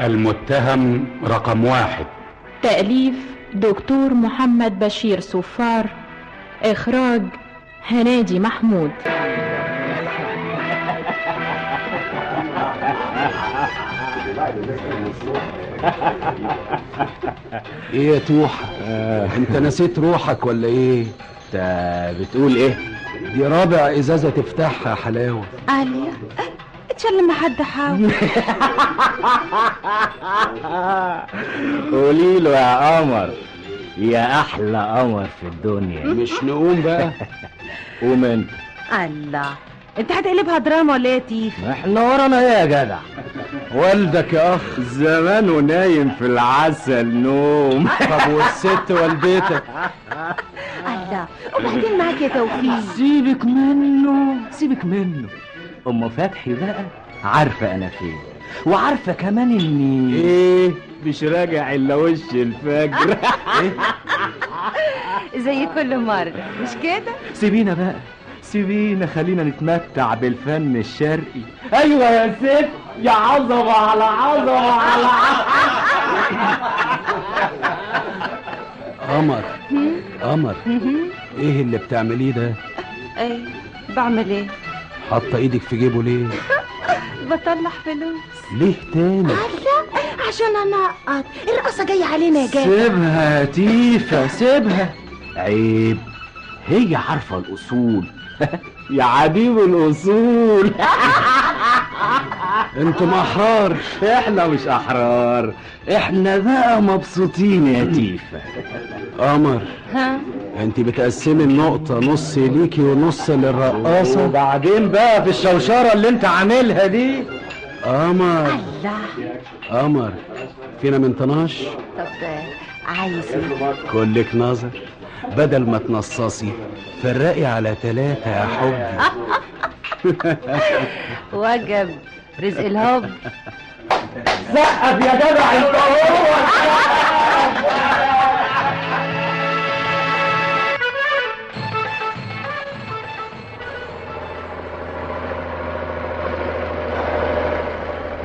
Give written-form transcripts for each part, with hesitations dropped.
المتهم رقم 1. تأليف دكتور محمد بشير صفار. إخراج هنادي محمود. ايه يا توحة؟ انت نسيت روحك ولا ايه؟ انت بتقول ايه؟ دي رابع ازازة تفتحها يا حلاوة. عليا اتشل ما حد حاول. قولي له يا قمر، يا احلى قمر في الدنيا. مش نقوم بقى؟ قوم انت. الله، انت هتقلبها دراما ولا ايه يا تيف؟ احنا ورانا ايه يا جدع؟ والدك يا اخ زمانه نايم في العسل نوم. طب والست والدتك؟ الله، وبعدين معاك يا توفيق. سيبك منه سيبك منه. ام فتحي بقى عارفه انا فين، وعارفه كمان اني ايه مش راجع الا وش الفجر. زي كل مرة مش كده؟ سيبينا بقى، سيبينا خلينا نتمتع بالفن الشرقي. ايوه يا ست، يا عظمه على عظمه على قمر قمر، ايه اللي بتعمليه ده؟ ايه بعمل ايه؟ حاطه ايدك في جيبه ليه؟ بطلع فلوس. ليه تاني؟ الله، عشان انقط الرقصة جاية علينا يا جاي. سيبها يا تيفا سيبها، عيب، هي عارفه الاصول. يا عديم الاصول. انتم احرار. احنا مش احرار، احنا بقى مبسوطين يا تيفا. قمر، ها؟ انت بتقسمي النقطة نص ليكي ونص للرقاصة، وبعدين بقى في الشوشرة اللي انت عاملها دي. قمر الله، قمر، فينا من طناش؟ طب عايز ايه؟ كلك نظر، بدل ما تنصصي فرقي على 3 يا حبي. وجب رزق الهب. سقف يا جدع انت هو.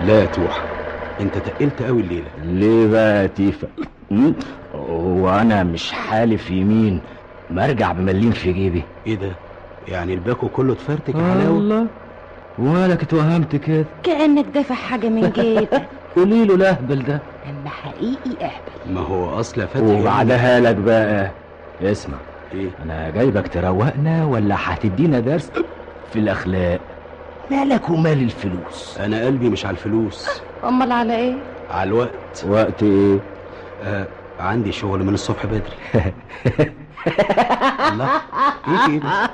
لا يا توحة، انت تقلت قوي الليلة. ليه بقى يا تيفا؟ وانا مش حالف يمين ما ارجع بمليم في جيبي. ايه ده؟ يعني الباكو كله اتفرتك يا حلاوة؟ الله، ومالك اتوهمت كده؟ كأنك دافع حاجة من جيبك. قولي له الاهبل ده. اما حقيقي اهبل. ما هو اصل فتحي. وبعدها لك بقى اسمع، ايه؟ انا جايبك تروقنا ولا هتدينا درس في الاخلاق؟ مالك ومال الفلوس؟ انا قلبي مش على الفلوس. امال على ايه؟ على الوقت. وقت ايه؟ عندي شغل من الصبح بدري. الله، ايه كده؟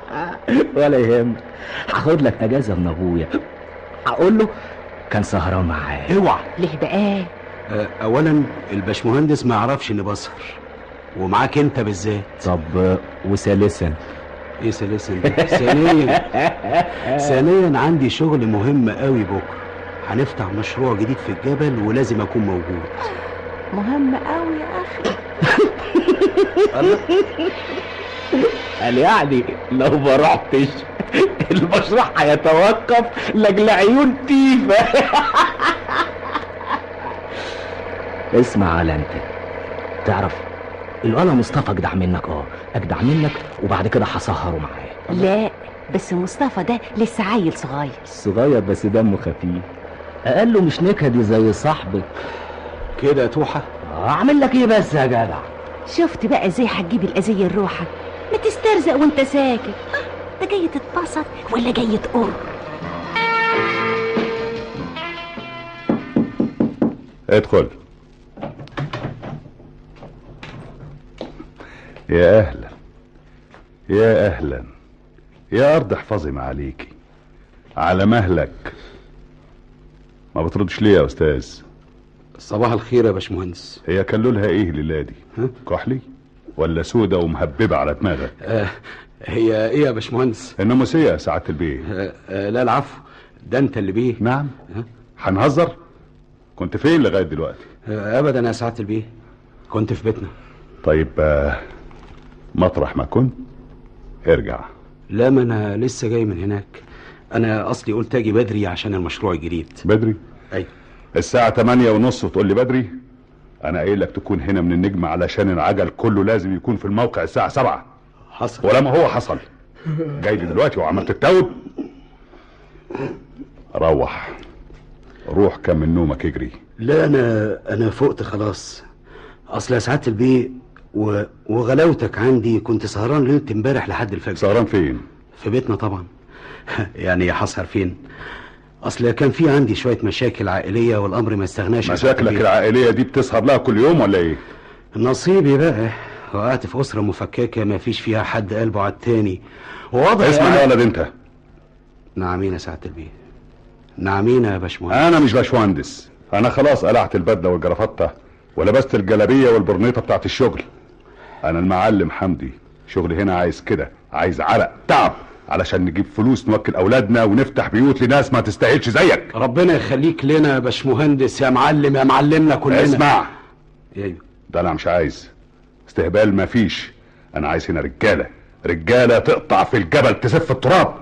ولا يهمك، هاخد لك اجازه من ابويا، هقول له كان سهران معايا. اوعى. ليه بقى؟ اولا الباشمهندس ما يعرفش اني بسهر، ومعاك انت بالذات. طب وثالثا؟ ايه ثالثا ده؟ ثانيا عندي شغل مهم قوي بكره، هنفتح مشروع جديد في الجبل ولازم اكون موجود. مهم قوي يا اخي. قال يعني لو ما رحتش المشروع هيتوقف لاجل عيون تيفا. اسمع على انت، تعرف الولا مصطفى اجدع منك، اجدع منك، وبعد كده هسهره معايا. لا بس مصطفى ده لسه عيل صغير. صغير بس دمه خفيف، اقله مش نكدي زي صاحبك كده يا توحة. اعمل لك ايه بس يا جدع؟ شفت بقى ازاي هتجيب الاذية لروحك؟ ما تسترزق وانت ساكت. انت جاي تتبسط ولا جاي تقر؟ ادخل. يا اهلا يا اهلا يا ارض احفظي ما عليكي، على مهلك. ما بتردش ليه يا استاذ؟ صباح الخير يا باشمهندس. هي كان لونها ايه الليله دي؟ كحلي ولا سودة ومهببه على دماغك؟ هي ايه يا باشمهندس؟ الناموسيه يا سعاده البيه. لا العفو، ده انت اللي بيه. نعم. هنهزر؟ كنت فين لغايه دلوقتي؟ ابدا يا سعاده البيه، كنت في بيتنا. طيب مطرح ما كنت ارجع. لا، ما انا لسه جاي من هناك. انا اصلي قلت اجي بدري عشان المشروع الجديد. بدري؟ ايوه. الساعة 8:30 وتقول لي بدري؟ انا قايل لك تكون هنا من النجم علشان العجل كله لازم يكون في الموقع الساعة 7. حصل. ولما هو حصل جاي لي دلوقتي وعملت التوب. روح كمل نومك اجري. لا انا فقت خلاص. اصل يا سعاده البيه وغلاوتك عندي كنت سهران ليله امبارح لحد الفجر. سهران فين؟ في بيتنا طبعا. يعني هسهر فين؟ اصل كان في عندي شويه مشاكل عائليه والامر ما استغناش. مشاكلك العائليه دي بتسهر لها كل يوم ولا ايه؟ نصيبي بقى، وقعت في اسره مفككه ما فيش فيها حد قلبه على التاني. وواضح اسمع يا ولد انت. نعمين يا سعاده البيه، نعمين يا باشمهندس. انا مش باشمهندس، انا خلاص قلعت البدله والجرافطه ولبست الجلابيه والبرنيطه بتاعت الشغل. انا المعلم حمدي، شغلي هنا عايز كده، عايز عرق تعب علشان نجيب فلوس نوكل اولادنا ونفتح بيوت لناس ما تستاهلش زيك. ربنا يخليك لنا يا باشمهندس، يا معلم، يا معلمنا كلنا. اسمع، ايوه ده انا مش عايز استهبال، مفيش. انا عايز هنا رجاله تقطع في الجبل تسف التراب.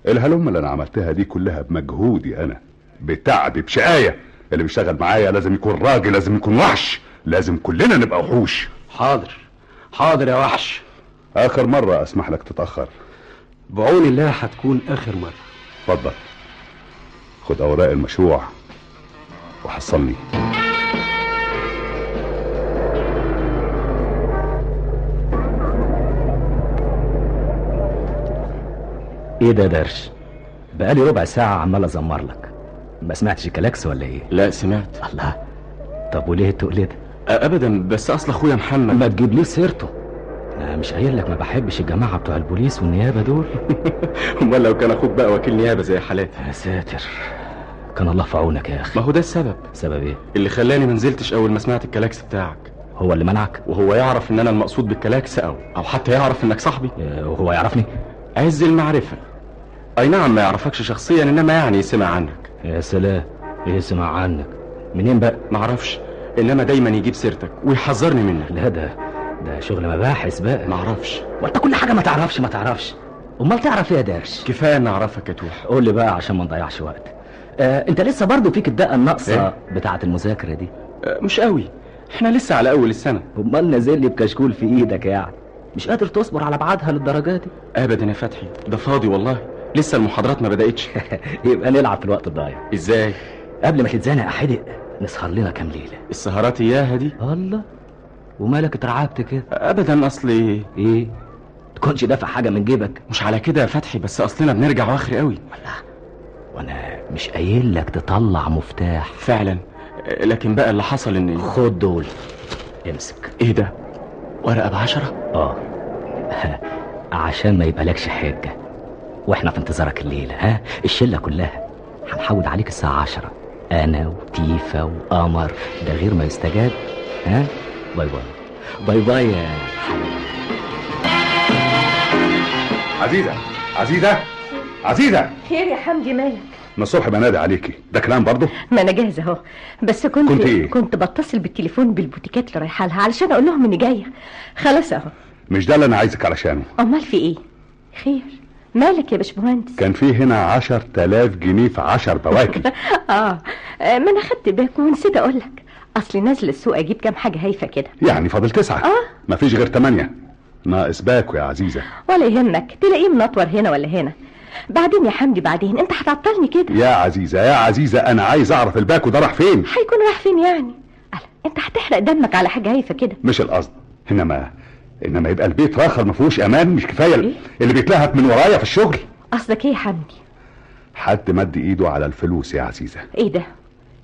الهلم اللي انا عملتها دي كلها بمجهودي انا، بتعبي، بشقايه. اللي بيشتغل معايا لازم يكون راجل، لازم يكون وحش، لازم كلنا نبقى وحوش. حاضر يا وحش. اخر مرة اسمح لك تتأخر. بعون الله هتكون اخر مرة. اتفضل خد اوراق المشروع وحصلني. ايه ده درش؟ بقالي ربع ساعة عمال ازمر لك، ما سمعتش الكلاكس ولا ايه؟ لا سمعت. الله، طب وليه تقول ده؟ ابدا، بس اصل اخويا محمد. ما تجيبليش سيرته، انا مش قايل لك ما بحبش الجماعة بتوع البوليس والنيابة دول؟ امال لو كان اخوك بقى وكيل نيابة زي حالاتي. يا ساتر، كان الله في عونك يا اخي. ما هو ده السبب. سبب ايه؟ اللي خلاني منزلتش اول ما سمعت الكلاكس بتاعك. هو اللي منعك؟ وهو يعرف ان انا المقصود بالكلاكس او حتى يعرف انك صاحبي؟ وهو يعرفني؟ عز المعرفة. اي نعم ما يعرفكش شخصيا، انما يعني يسمع عنك. يا سلام، ايه سمع عنك؟ منين بقى؟ معرفش، انما دايما يجيب سيرتك ويحذرني منك. لا ده شغل مباحث بقى. معرفش. وانت كل حاجة ما تعرفش. امال تعرف ايه يا درش؟ كفاية ان اعرفك يا توح. قول لي بقى عشان ما نضيعش وقت. انت لسه برضو فيك الدقة الناقصة بتاعة المذاكرة دي؟ مش قوي، احنا لسه على اول السنة. امال نازل لي بكشكول في ايدك يعني؟ مش قادر تصبر على بعدها للدرجة دي؟ ابدا يا فتحي، ده فاضي والله، لسه المحاضرات ما بدأتش. يبقى نلعب في الوقت الضايع. ازاي؟ قبل ما تتزنق احدق نسهر لنا كام ليلة. السهرات اياها دي؟ الله، ومالك اترعبت كده؟ ابدا، اصلي ايه؟ تكونش دافع حاجة من جيبك؟ مش على كده يا فتحي، بس اصلنا بنرجع واخر قوي. وانا مش قايل لك تطلع مفتاح؟ فعلا، لكن بقى اللي حصل ان خد دول، امسك. ايه ده؟ ورقة ب10؟ عشان ما يبقالكش حاجة واحنا في انتظارك الليلة. الشلة كلها هنحود عليك الساعة 10، انا وتيفا وقمر، ده غير ما يستجاب. باي باي. باي باي يا عزيزة. خير يا حمدي، مالك؟ من الصبح بنادي عليكي، ده كلام برضه؟ ما انا جاهزه اهو، بس كنت إيه؟ كنت بتصل بالتليفون بالبوتيكات اللي رايحه لها علشان اقول لهم اني جايه. خلاص اهو. مش ده اللي انا عايزك علشانه. امال في ايه؟ خير، مالك يا باشمهندس؟ كان في هنا 10,000 جنيه في 10 بواكي. ما انا خدت بالك ونسيت اقول لك، اصلي نازله السوق اجيب كام حاجه هايفه كده. يعني فاضل 9. مفيش غير 8 ناقص باكو يا عزيزة. ولا يهمك، تلاقيه منطور هنا ولا هنا. بعدين يا حمدي، بعدين انت هتعطلني كده. يا عزيزة انا عايز اعرف الباكو ده راح فين. هيكون راح فين يعني؟ انت هتحرق دمك على حاجه هايفه كده. مش القصد، انما يبقى البيت راخر ما فيهوش امان. مش كفايه اللي بيتلهف من ورايا في الشغل. قصدك ايه يا حمدي؟ حد مد ايده على الفلوس يا عزيزة. ايه ده؟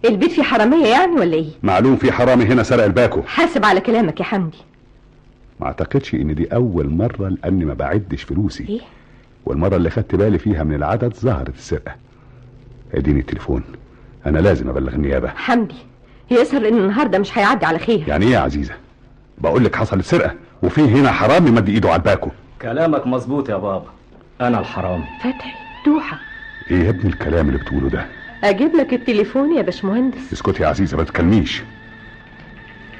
البيت فيه حراميه يعني ولا ايه؟ معلوم في حرامي هنا سرق الباكو. حاسب على كلامك يا حمدي. ما اعتقدش ان دي اول مرة لاني ما بعدش فلوسي. ايه؟ والمرة اللي خدت بالي فيها من العدد ظهرت السرقة. اديني التليفون، انا لازم ابلغ النيابة. حمدي، يظهر ان النهارده مش هيعدي على خير. يعني ايه يا عزيزة؟ بقول لك حصلت سرقة وفي هنا حرامي مد ايده على الباكو. كلامك مظبوط يا بابا، انا الحرامي. فتحي، توحة، ايه يا ابني الكلام اللي بتقوله ده؟ اجيب لك التليفون يا باشمهندس. اسكتي يا عزيزة، ما تتكلميش.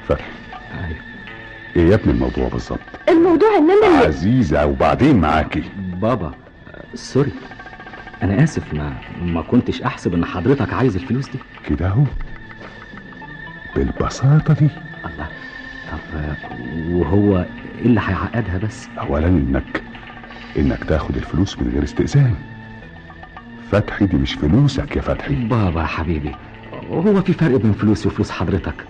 فتحي. ايوه. ايه يا ابني الموضوع بالظبط؟ الموضوع ان انا عزيزة وبعدين معاكي. بابا سوري، انا اسف، ما كنتش احسب ان حضرتك عايز الفلوس دي كده اهو بالبساطة دي. الله، طب وهو ايه اللي هيعقدها بس؟ اولا انك تاخد الفلوس من غير استئذان. فتحي دي مش فلوسك يا فتحي. بابا يا حبيبي، هو في فرق بين فلوسي وفلوس حضرتك؟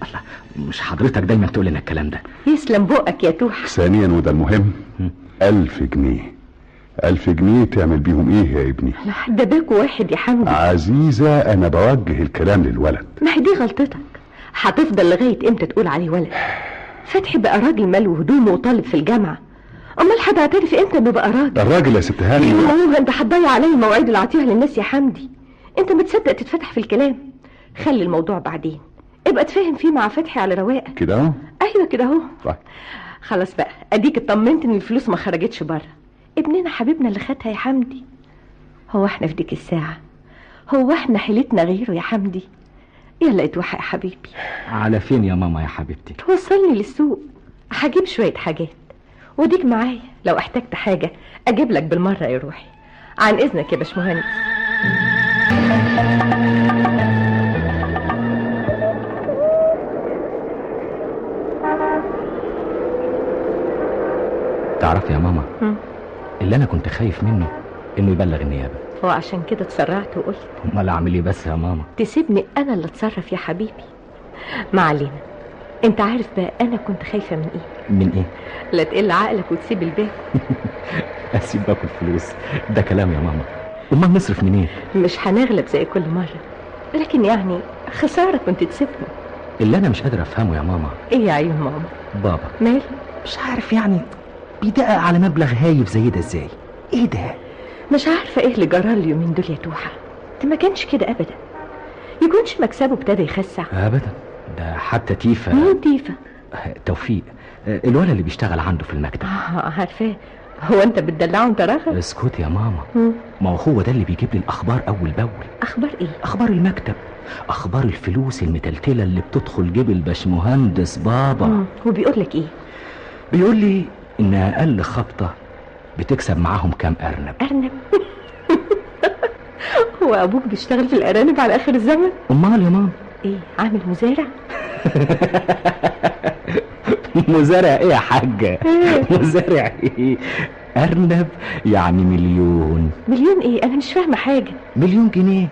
الله، مش حضرتك دايما تقول لنا الكلام ده؟ يسلم بقك يا توحة. ثانيا وده المهم، 1000 جنيه. 1000 جنيه تعمل بيهم ايه يا ابني؟ ده باكو واحد يا حمدي. عزيزة، انا بوجه الكلام للولد. ما هي دي غلطتك، هتفضل لغاية امتى تقول عليه ولد؟ فتحي بقى راجل مال وهدومه وطالب في الجامعة، امال هتعترف امتى انه بقى راجل؟ الراجل يا ست هاني. ايوه، انت هتضيع عليا المواعيد اللي اعطيها للناس يا حمدي. انت متصدق تتفتح في الكلام؟ خلي الموضوع بعدين، ابقى تفهم فيه مع فتحي على رواقه كده اهو. ايوه كده اهو. طيب خلاص بقى، اديك اطمنت ان الفلوس ما خرجتش بره. ابننا حبيبنا اللي خدها يا حمدي. هو احنا في ديك الساعه، هو احنا حيلتنا غيره يا حمدي؟ يلا اتوحى يا حبيبي. على فين يا ماما يا حبيبتي؟ توصلني للسوق، هجيب شويه حاجات وديك معايا، لو احتجت حاجه اجيب لك بالمره يا روحي. عن اذنك يا باشمهندس. تعرف يا ماما، اللي انا كنت خايف منه انه يبلغ النيابه. هو عشان كده اتسرعت وقلت امال اعمل ايه بس يا ماما؟ تسيبني انا اللي اتصرف يا حبيبي. ما علينا، انت عارف بقى انا كنت خايفه من ايه؟ من ايه؟ لا تقل عقلك وتسيب الباقي. اسيب باكل فلوس؟ ده كلام يا ماما. امال نصرف منين؟ مش هنغلب زي كل مره، لكن يعني خساره كنت تسيبني. اللي انا مش قادر افهمه يا ماما، ايه يا عيون ماما؟ بابا مال؟ مش عارف يعني بيدقق على مبلغ هايف زي ده ازاي؟ ايه ده؟ مش عارفه ايه اللي جرى اليومين دول يا توحة. ده ما كانش كده ابدا، يكونش مكسبه ابتدى يخسع ابدا. ده حتى تيفا. مين تيفا؟ توفيق، الولد اللي بيشتغل عنده في المكتب. عارفاه. هو انت بتدلعه انت راغب؟ اسكت يا ماما. ما هو ده اللي بيجيب لي الاخبار اول باول. اخبار ايه؟ اخبار المكتب، اخبار الفلوس المتلتله اللي بتدخل جيب الباشمهندس بابا. وبيقول لك ايه؟ بيقول لي ان اقل خبطه بتكسب معاهم كام ارنب. ارنب؟ هو ابوك بيشتغل في الارانب على اخر الزمن؟ امال يا ماما؟ ايه، عامل مزارع؟ مزارع ايه يا حاجه؟ مزارع ايه؟ ارنب يعني مليون. مليون ايه؟ انا مش فاهمه حاجه. مليون جنيه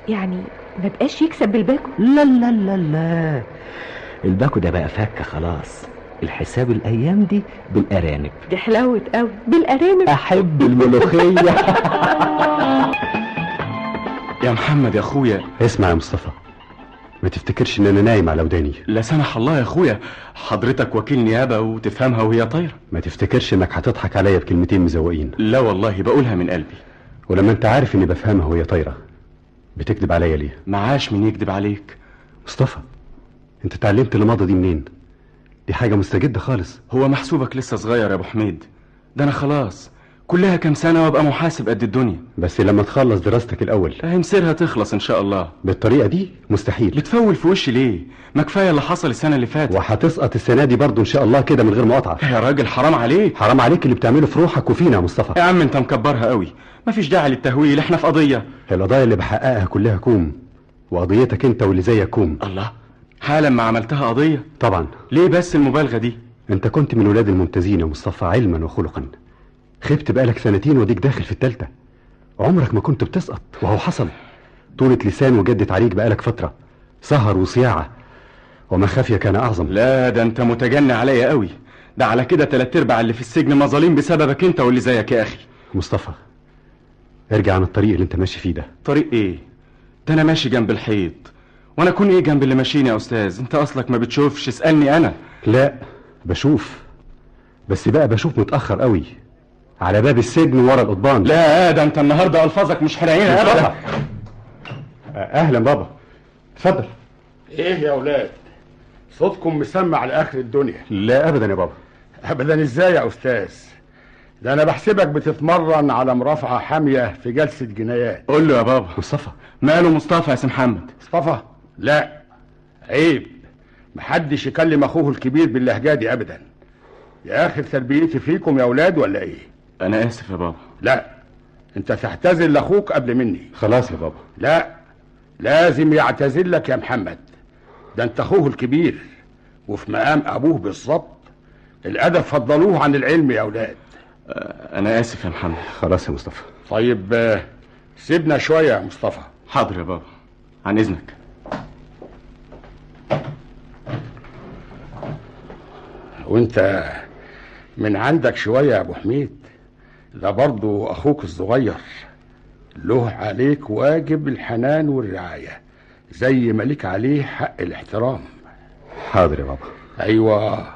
يعني ما بقاش يكسب بالباكو؟ لا لا لا لا، الباكو ده بقى فكه خلاص. الحساب الايام دي بالارانب. دي حلاوه قوي، بالارانب. احب الملوخيه. يا محمد يا اخويا. اسمع يا مصطفى، ما تفتكرش ان انا نايم على وداني. لا سمح الله يا اخويا، حضرتك وكيل نيابه وتفهمها وهي طايره. ما تفتكرش انك هتضحك عليا بكلمتين مزوقين. لا والله بقولها من قلبي. ولما انت عارف اني بفهمها وهي طايره بتكذب عليا ليه؟ معاش من يكذب عليك. مصطفى، انت اتعلمت الماضي دي منين؟ دي حاجه مستجده خالص. هو محسوبك لسه صغير يا ابو حميد، ده انا خلاص كلها كام سنه وابقى محاسب قد الدنيا. بس لما تخلص دراستك الاول. مصيرها تخلص ان شاء الله. بالطريقه دي مستحيل. بتفول في وشي ليه؟ ما كفايه اللي حصل السنه اللي فاتت. وهتسقط السنه دي برضو ان شاء الله كده من غير مقاطعه. يا راجل حرام عليك. حرام عليك اللي بتعمله في روحك وفينا يا مصطفى. يا عم انت مكبرها قوي، مفيش داعي للتهويل، احنا في قضيه. القضايا اللي بحققها كلها كوم، وقضيتك انت واللي زيك كوم. الله، حالا ما عملتها قضيه؟ طبعا. ليه بس المبالغه دي؟ انت كنت من ولاد الممتازين يا مصطفى علما وخلقا، خبت بقالك سنتين وديك داخل في التالتة، عمرك ما كنت بتسقط وهو حصل. طولة لسان وجدت عليك بقالك فترة، سهر وصياعة، وما خافية كان أعظم. لا ده انت متجني عليا قوي، ده على كده 3/4 اللي في السجن مظالم بسببك انت واللي زيك يا اخي. مصطفى، ارجع عن الطريق اللي انت ماشي فيه ده. طريق ايه؟ ده انا ماشي جنب الحيط، وانا اكون ايه جنب اللي ماشيين يا استاذ؟ انت اصلك ما بتشوفش، اسألني انا. لا بشوف، بس بقى بشوف متأخر قوي، على باب السجن ورا القضبان. لا ده انت النهارده الفاظك مش حلاقينها ابدا. اهلا بابا، اتفضل. ايه يا اولاد، صوتكم مسمع لاخر الدنيا. لا ابدا يا بابا. ابدا ازاي يا استاذ؟ ده انا بحسبك بتتمرن على مرافعه حاميه في جلسه جنايات. قول له يا بابا. مصطفى. ماله مصطفى يا سي محمد؟ مصطفى؟ لا عيب، محدش يكلم اخوه الكبير باللهجه دي ابدا. يا اخي تربيتي فيكم يا اولاد ولا ايه؟ انا اسف يا بابا. لا انت تعتذر لاخوك قبل مني. خلاص يا بابا. لا، لازم يعتذر لك يا محمد، ده انت اخوه الكبير وفي مقام ابوه بالظبط. الادب فضلوه عن العلم يا اولاد. انا اسف يا محمد. خلاص يا مصطفى. طيب سيبنا شويه يا مصطفى. حاضر يا بابا، عن اذنك. وانت من عندك شويه يا ابو حميد، ده برضو اخوك الصغير، له عليك واجب الحنان والرعايه زي ما ليك عليه حق الاحترام. حاضر يا بابا. ايوه،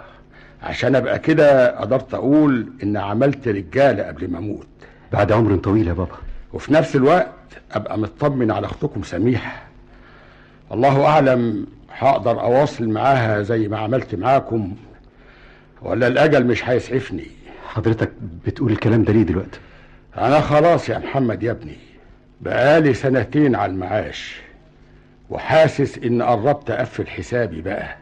عشان ابقى كده قدرت اقول ان عملت رجاله قبل ما اموت بعد عمر طويل يا بابا. وفي نفس الوقت ابقى مطمن على اختكم سميحه. والله اعلم هقدر اواصل معاها زي ما عملت معاكم ولا الاجل مش هيسعفني. حضرتك بتقول الكلام ده ليه دلوقتي؟ انا خلاص يا محمد يا ابني، بقالي 2 سنين على المعاش وحاسس ان قربت اقفل حسابي بقى،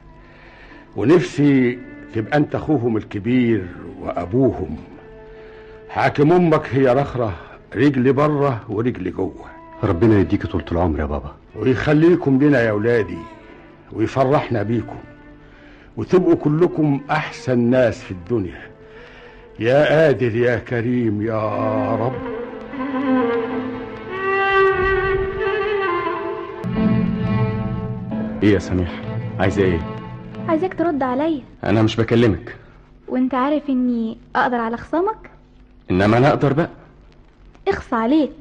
ونفسي تبقى انت اخوهم الكبير وابوهم. حاكم امك هي رخرة، رجل بره ورجل جوه. ربنا يديك طولة العمر يا بابا، ويخليكم لنا يا ولادي ويفرحنا بيكم وتبقوا كلكم احسن ناس في الدنيا. يا قادر يا كريم يا رب. ايه يا سميح، عايزه ايه؟ عايزاك ترد عليا. انا مش بكلمك. وانت عارف اني اقدر على خصامك. انما انا اقدر بقى. اخص عليك،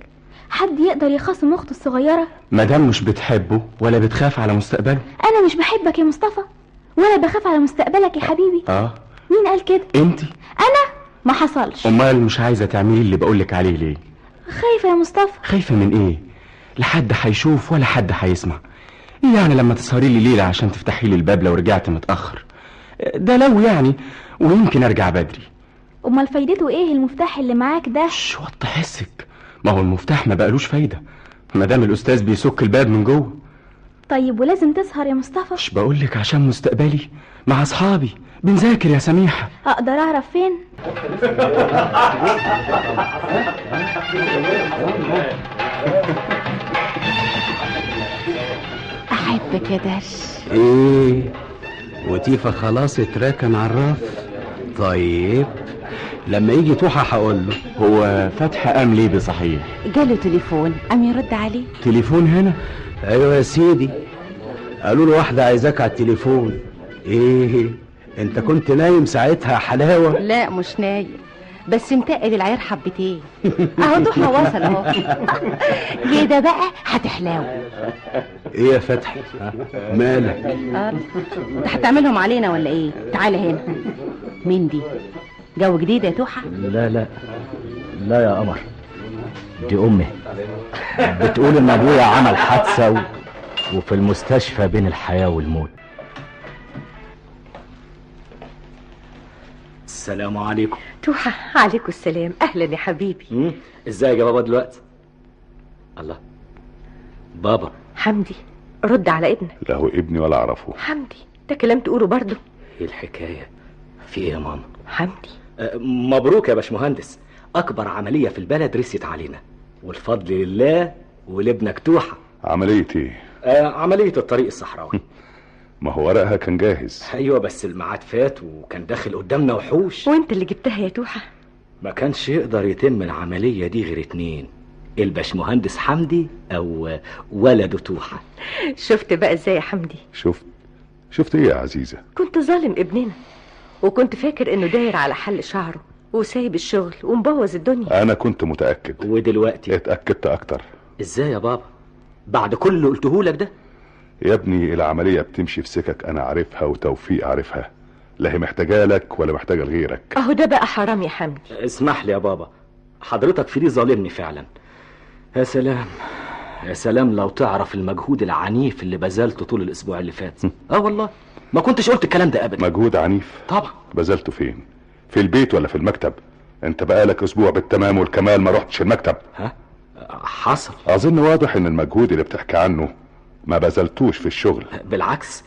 حد يقدر يخاصم اخته الصغيره؟ مادام مش بتحبه ولا بتخاف على مستقبله. انا مش بحبك يا مصطفى ولا بخاف على مستقبلك يا حبيبي. مين قال كده؟ انتي. انا ما حصلش. امال مش عايزه تعملي اللي بقولك عليه ليه؟ خايفه يا مصطفى. خايفه من ايه؟ لا حد هيشوف ولا حد هيسمع. ايه يعني لما تسهري لي ليله عشان تفتحي لي الباب لو رجعت متاخر؟ ده لو يعني، ويمكن ارجع بدري. امال فايدته ايه المفتاح اللي معاك ده؟ وطي حسك، ما هو المفتاح ما بقالوش فايده مادام الاستاذ بيسك الباب من جوه. طيب ولازم تسهر يا مصطفى. مش بقولك عشان مستقبلي مع اصحابي بنذاكر يا سميحه. اقدر اعرف فين؟ احبك يا درش. ايه وتيفا خلاص اتراكن على الرف؟ طيب لما يجي توحى هقول له. هو فتحي قام ليه بصحيح؟ جاله تليفون قام يرد عليه. تليفون هنا؟ ايوه يا سيدي، قالوا له واحده عايزاك على التليفون. ايه انت كنت نايم ساعتها يا حلاوه؟ لا مش نايم، بس متقل العيار حبتين. اهو ضحى وصل اهو. كده بقى هتحلاوي. ايه يا فتحي مالك؟ انت هتعملهم علينا ولا ايه؟ تعالى هنا. مين دي؟ جو جديد يا توحى؟ لا لا لا يا قمر، دي امي بتقول ان ابويا عمل حادثه وفي المستشفى بين الحياه والموت. السلام عليكم. توحى. عليكم السلام. اهلا يا حبيبي. ازيك يا بابا دلوقتي؟ الله بابا. حمدي رد على ابنك. لا هو ابني ولا اعرفه. حمدي ده كلام تقوله برضه؟ ايه الحكايه؟ في ايه يا ماما؟ حمدي مبروك يا باشمهندس، اكبر عمليه في البلد رست علينا والفضل لله ولابنك توحى. عمليه ايه؟ عمليه الطريق الصحراوي. ما هو ورقها كان جاهز. ايوه بس الميعاد فات وكان داخل قدامنا وحوش. وانت اللي جبتها يا توحى؟ ما كانش يقدر يتم العمليه دي غير 2، الباشمهندس حمدي او ولده توحى. شفت بقى ازاي يا حمدي؟ شفت ايه يا عزيزه؟ كنت ظالم ابننا وكنت فاكر انه داير على حل شعره وسايب الشغل ومبوظ الدنيا. انا كنت متاكد. ودلوقتي اتاكدت اكتر. ازاي يا بابا بعد كل اللي قلتهولك ده؟ يا ابني العمليه بتمشي في سكك انا عارفها وتوفيق عارفها، لا هي محتاجه لك ولا محتاجه لغيرك. اهو ده بقى حرام يا حمدي. اسمح لي يا بابا، حضرتك في دي ظالمني فعلا. يا سلام يا سلام لو تعرف المجهود العنيف اللي بذلته طول الاسبوع اللي فات. والله ما كنتش قلت الكلام ده ابدا. مجهود عنيف؟ طبعا. بذلته فين؟ في البيت ولا في المكتب؟ انت بقالك اسبوع بالتمام والكمال ما رحتش المكتب. حصل. اظن واضح ان المجهود اللي بتحكي عنه ما بذلتوش في الشغل. بالعكس،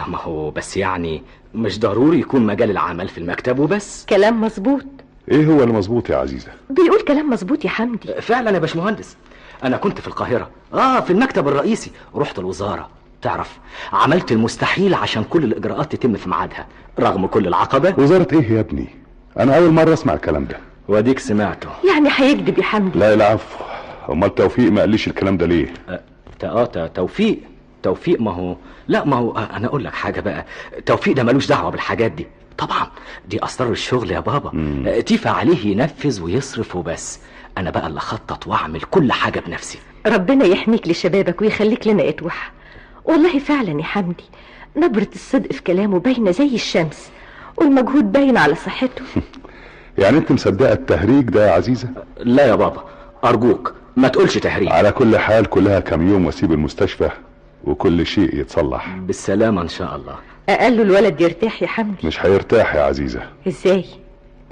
ما هو بس يعني مش ضروري يكون مجال العمل في المكتب وبس. كلام مظبوط. ايه هو اللي مظبوط يا عزيزة؟ بيقول كلام مظبوط يا حمدي. فعلا يا باشمهندس، انا كنت في القاهرة في المكتب الرئيسي، رحت الوزارة. تعرف عملت المستحيل عشان كل الاجراءات تتم في ميعادها رغم كل العقبات. وزارة ايه يا ابني؟ انا اول مرة اسمع الكلام ده. واديك سمعته. يعني هيكذب يا حمدي؟ لا العفو، امال توفيق ما قاليش الكلام ده ليه؟ توفيق ما هو انا اقول لك حاجة بقى، توفيق ده ملوش دعوة بالحاجات دي طبعا، دي اسرار الشغل يا بابا. تيفا عليه ينفذ ويصرف وبس، انا بقى اللي اخطط واعمل كل حاجة بنفسي. ربنا يحميك لشبابك ويخليك لنا اتوح. والله فعلا يا حمدي نبرة الصدق في كلامه باينة زي الشمس، والمجهود باين على صحته. يعني انت مصدقة التهريج ده يا عزيزة؟ لا يا بابا ارجوك ما تقولش تهريج. على كل حال كلها كم يوم واسيب المستشفى وكل شيء يتصلح بالسلامة ان شاء الله. اقل الولد يرتاح يا حمدي. مش هيرتاح يا عزيزة. ازاي؟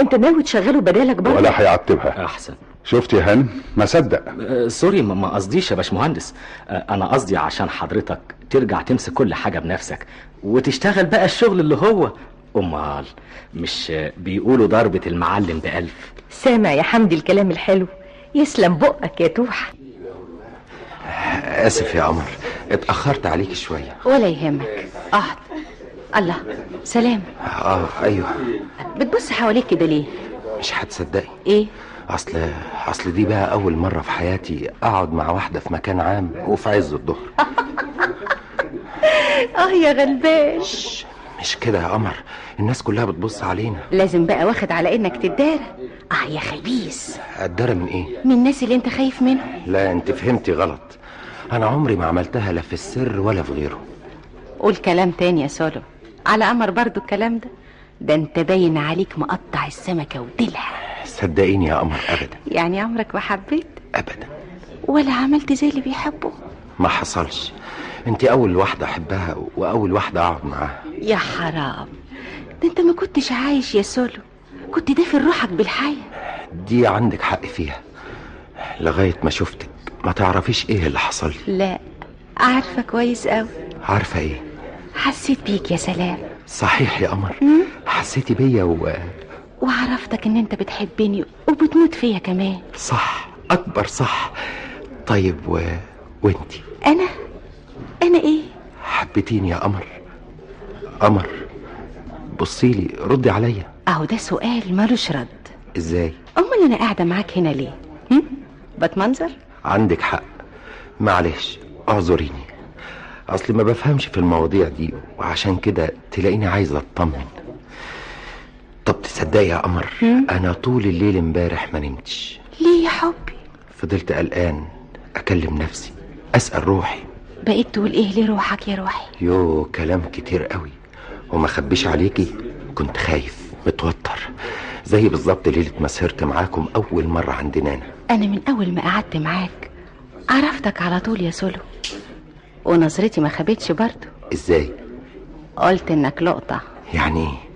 انت ناوي تشغله بدالك برضه؟ ولا هيعتبها. احسن. شفت يا هن؟ ما صدق. سوري ما قصديش يا باشمهندس، انا قصدي عشان حضرتك ترجع تمسك كل حاجة بنفسك وتشتغل بقى الشغل اللي هو امال مش بيقولوا ضربة المعلم ب1000. سامع يا حمدي الكلام الحلو؟ يسلم بقك يا توح. اسف يا قمر اتأخرت عليك شوية. ولا يهمك، اقعد. الله، سلام. ايوه. بتبص حواليك كده ليه؟ مش هتصدقي. ايه؟ اصل دي بقى اول مرة في حياتي اقعد مع واحدة في مكان عام وفي عز الظهر. يا غلبان. مش كده يا قمر، الناس كلها بتبص علينا. لازم بقى واخد على انك تدارى. يا خبيث. اتدارى من ايه؟ من الناس اللي انت خايف منهم. لا انت فهمتي غلط، انا عمري ما عملتها لا في السر ولا في غيره. قول كلام تاني يا سولو. على قمر برضو الكلام ده انت باين عليك مقطع السمكة وديلها. صدقيني يا قمر ابدا. يعني عمرك ما حبيت؟ ابدا. ولا عملت زي اللي بيحبوا؟ ما حصلش، انت اول واحدة احبها واول واحدة اقعد معاها. يا حرام، ده انت ما كنتش عايش يا سولو، كنت دافن روحك بالحياة. دي عندك حق فيها، لغاية ما شفتك ما تعرفيش ايه اللي حصل لي. لا عارفة كويس قوي. عارفة ايه؟ حسيت بيك يا سلام. صحيح يا قمر، حسيتي بيا وعرفتك ان انت بتحبني وبتموت فيا كمان. صح، اكبر صح. طيب وانتي؟ انا ايه؟ حبيتيني يا قمر؟ قمر بصيلي، ردي عليا. اهو ده سؤال مالوش رد. ازاي؟ امال انا قاعدة معاك هنا ليه؟ بتمنظر؟ عندك حق، معلش اعذريني، اصلي ما بفهمش في المواضيع دي وعشان كده تلاقيني عايز اطمن. طب تصدقي يا قمر، انا طول الليل امبارح ما نمتش. ليه يا حبي؟ فضلت قلقان، اكلم نفسي، اسأل روحي. بقيت تقول ايه لروحك يا روحي؟ كلام كتير قوي، وما خبيش عليكي كنت خايف متوتر، زي بالظبط ليلة ما سهرت معاكم اول مرة عندنا. انا من اول ما قعدت معاك عرفتك على طول يا سولو، ونظرتي ما خبتش برضو. ازاي؟ قلت انك لقطة. يعني ايه؟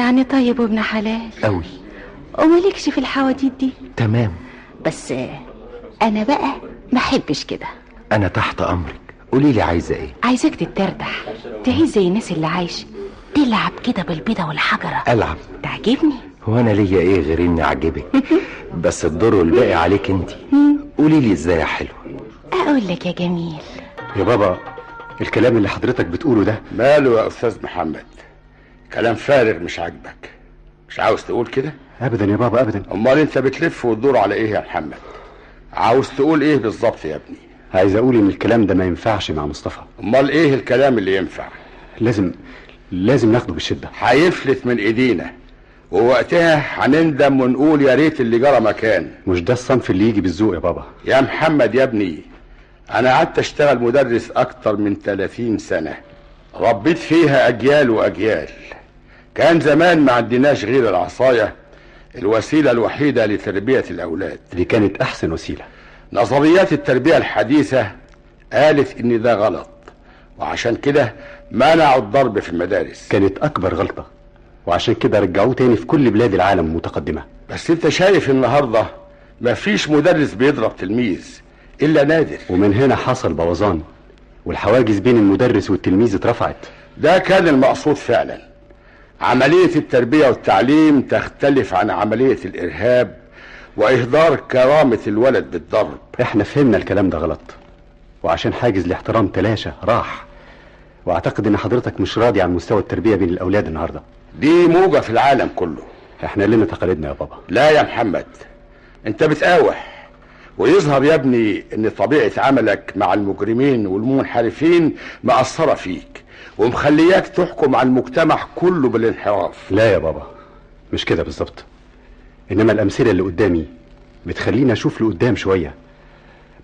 يعني طيب وابن حلال قوي، ومالكش في الحواديت دي. تمام، بس انا بقى ما احبش كده. انا تحت امرك، قوليلي عايزة ايه؟ عايزاك تتردح، تعيش زي الناس اللي عايشة، تلعب كده بالبيضة والحجرة. العب؟ تعجبني. وانا ليا ايه غير اني اعجبك؟ بس الدور والباقي عليك انتي. قوليلي ازاي يا حلو. اقول لك يا جميل. يا بابا الكلام اللي حضرتك بتقوله ده ماله يا استاذ محمد؟ كلام فارغ مش عاجبك؟ مش عاوز تقول كده؟ ابدا يا بابا ابدا. امال انت بتلف وتدور على ايه يا محمد؟ عاوز تقول ايه بالظبط يا ابني؟ عايز اقول ان الكلام ده ما ينفعش مع مصطفى. امال ايه الكلام اللي ينفع؟ لازم ناخده بالشدة. هيفلت من ايدينا ووقتها هنندم ونقول يا ريت اللي جرى مكان. مش ده الصنف اللي يجي بالذوق يا بابا. يا محمد يا ابني، انا قعدت اشتغل مدرس اكتر من 30 سنة، ربيت فيها اجيال واجيال. كان زمان ما عندناش غير العصاية، الوسيلة الوحيدة لتربية الاولاد. دي كانت احسن وسيلة. نظريات التربية الحديثة قالت ان ده غلط، وعشان كده منعوا الضرب في المدارس. كانت اكبر غلطة، وعشان كده رجعوه تاني في كل بلاد العالم المتقدمة. بس انت شايف النهاردة مفيش مدرس بيضرب تلميذ الا نادر، ومن هنا حصل بوظان، والحواجز بين المدرس والتلميذ اترفعت. ده كان المقصود فعلا. عملية التربية والتعليم تختلف عن عملية الإرهاب وإهدار كرامة الولد بالضرب. احنا فهمنا الكلام ده غلط، وعشان حاجز الاحترام تلاشى راح، واعتقد ان حضرتك مش راضي عن مستوى التربية بين الاولاد النهاردة. دي موجة في العالم كله. احنا لنا تقاليدنا يا بابا. لا يا محمد، انت بتقاوح، ويظهر يا ابني ان طبيعة عملك مع المجرمين والمنحرفين مأثرة فيك ومخلياك تحكم على المجتمع كله بالانحراف. لا يا بابا، مش كده بالظبط، انما الامثلة اللي قدامي بتخليني اشوف لقدام شوية.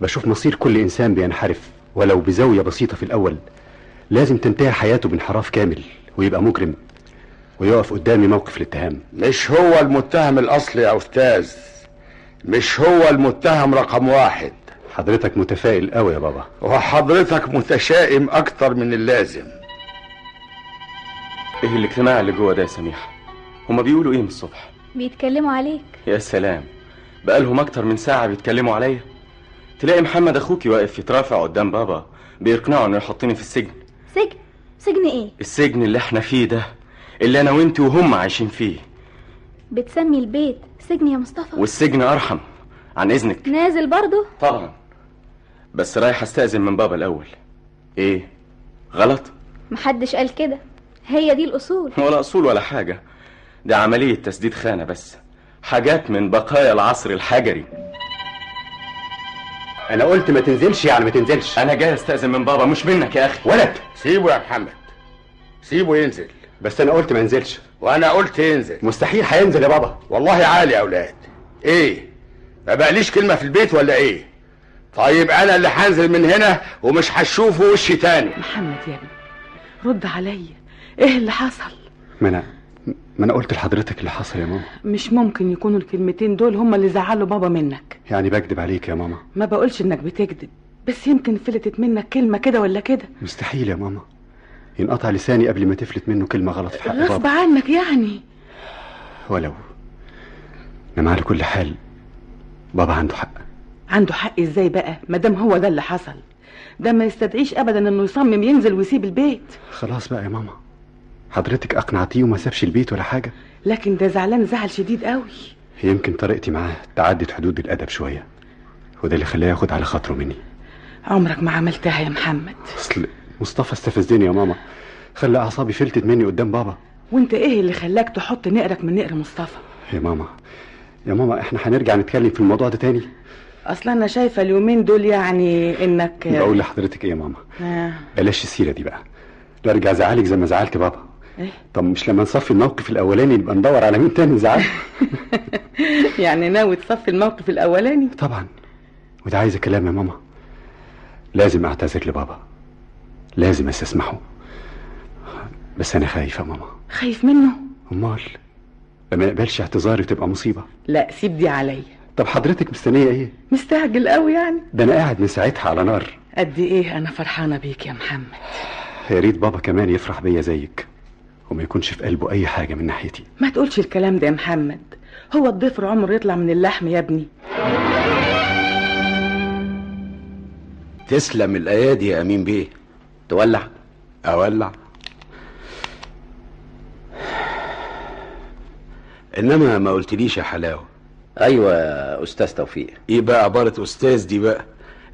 بشوف مصير كل انسان بينحرف ولو بزاوية بسيطة في الاول، لازم تنتهي حياته بانحراف كامل ويبقى مجرم ويقف قدامي موقف الاتهام. مش هو المتهم الاصلي يا استاذ، مش هو المتهم رقم واحد. حضرتك متفائل قوي يا بابا. وحضرتك متشائم اكتر من اللازم. ايه الاجتماع اللي جوه ده يا سميحة؟ هما بيقولوا ايه من الصبح؟ بيتكلموا عليك. يا سلام، بقالهم اكتر من ساعة بيتكلموا عليا. تلاقي محمد اخوكي واقف يترافع قدام بابا بيقنعوا انه يحطني في السجن. سجن ايه؟ السجن اللي احنا فيه ده، اللي انا وانتي وهم عايشين فيه. بتسمي البيت سجن يا مصطفى؟ والسجن ارحم. عن اذنك. نازل برضو؟ طبعا، بس رايح استأذن من بابا الاول. ايه غلط؟ محدش قال كده، هي دي الاصول. ولا اصول ولا حاجة، ده عملية تسديد خانة بس، حاجات من بقايا العصر الحجري. انا قلت ما تنزلش يعني ما تنزلش. انا جاي استأذن من بابا مش منك يا اخي. ولد سيبه يا محمد، سيبه ينزل. بس انا قلت ما ينزلش. وانا قلت ينزل. مستحيل هينزل يا بابا. والله عالي يا اولاد. ايه ما بقاليش كلمة في البيت ولا ايه؟ طيب انا اللي هنزل من هنا ومش هشوفه وشي تاني. محمد يا ابني رد عليا، ايه اللي حصل؟ ما انا قلت لحضرتك اللي حصل يا ماما. مش ممكن يكونوا الكلمتين دول هما اللي زعلوا بابا منك. يعني بكدب عليك يا ماما؟ ما بقولش انك بتكذب، بس يمكن فلتت منك كلمة كده ولا كده. مستحيل يا ماما، ينقطع لساني قبل ما تفلت منه كلمة غلط في حق بابا. غصب عنك يعني. ولو انما على كل حال بابا عنده حق. عنده حق ازاي بقى مادام هو ده اللي حصل؟ ده ما يستدعيش ابدا انه يصمم ينزل ويسيب البيت. خلاص بقى يا ماما، حضرتك اقنعتيه وما سابش البيت ولا حاجة. لكن ده زعلان زعل شديد قوي. يمكن طريقتي معاه تعدت حدود الادب شوية، وده اللي خلاه ياخد على خاطره مني. عمرك ما عملتها يا محمد. اصل مصطفى استفزني يا ماما، خلى اعصابي فلتت مني قدام بابا. وانت ايه اللي خلاك تحط نقرك من نقر مصطفى؟ يا ماما احنا هنرجع نتكلم في الموضوع ده تاني. اصلا انا شايفه اليومين دول يعني انك بقول لحضرتك ايه يا ماما، بلاش السيره دي بقى، لا ارجع ازعلك زي ما زعلت بابا. إيه؟ طب مش لما نصفي الموقف الاولاني نبقى ندور على مين تاني نزعله؟ يعني ناوي تصفي الموقف الاولاني؟ طبعا، وده عايز كلام يا ماما. لازم اعتذر لبابا، لازم استسمحه، بس انا خايف يا ماما. خايف منه؟ امال لما يقبلش اعتذاري تبقى مصيبه. لا سيب دي عليا. طب حضرتك مستنيه ايه؟ مستعجل قوي يعني؟ ده انا قاعد من ساعتها على نار. قد ايه انا فرحانه بيك يا محمد. يا ريت بابا كمان يفرح بيا زيك وما يكونش في قلبه اي حاجه من ناحيتي. ما تقولش الكلام ده يا محمد، هو الضفر عمره يطلع من اللحم يا ابني. تسلم الايادي يا امين بيه. تولع؟ اولع. انما ما قلتليش يا حلاوه. ايوه يا استاذ توفيق. ايه بقى عباره استاذ دي بقى؟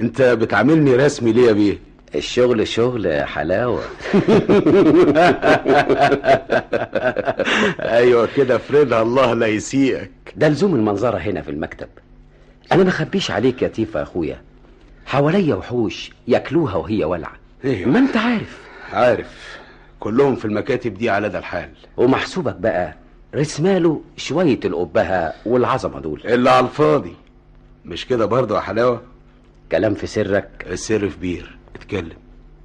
انت بتعاملني رسمي ليه يا بيه؟ الشغل شغل حلاوه. ايوه كده افردها الله لا يسيئك. ده لزوم المنظره هنا في المكتب. انا ما اخبيش عليك يا تيفا يا اخويا، حواليا وحوش ياكلوها وهي ولعه. ايه ما انت عارف كلهم في المكاتب دي على ده الحال. ومحسوبك بقى رسماله شويه القبهه والعظمه دول اللي على الفاضي. مش كده برضه يا حلاوه؟ كلام في سرك. السر في بير، اتكلم.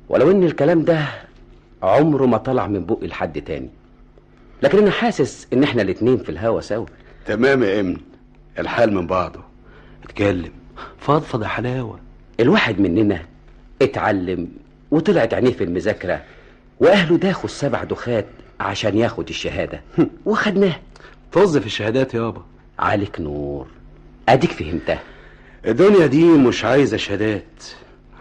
ولو ان الكلام ده عمره ما طلع من بقي لحد تاني، لكن انا حاسس ان احنا الاتنين في الهوا سوا. تمام يا امن، الحال من بعضه. اتكلم، فضفض يا حلاوه. الواحد مننا اتعلم وطلعت عينيه في المذاكره، واهله داخوا 7 دخات عشان ياخد الشهاده وخدناها. طز في الشهادات يابا. عليك نور، اديك فهمتها. الدنيا دي مش عايزه شهادات،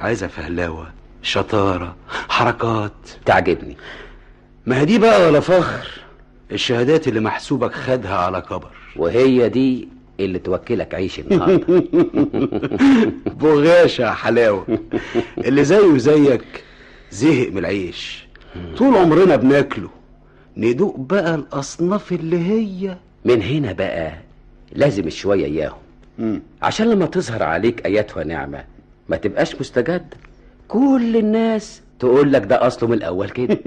عايزه فهلاوه، شطاره، حركات. تعجبني. ما هي دي بقى ولا فخر الشهادات اللي محسوبك خدها على كبر. وهي دي اللي توكلك عيش النهارده. بغاشة يا حلاوة، اللي زيه زيك زهق من العيش، طول عمرنا بناكله، ندوق بقى الأصناف اللي هي من هنا بقى لازم شوية إياهم، عشان لما تظهر عليك أياتها نعمة ما تبقاش مستجد، كل الناس تقول لك ده أصله من الأول كده.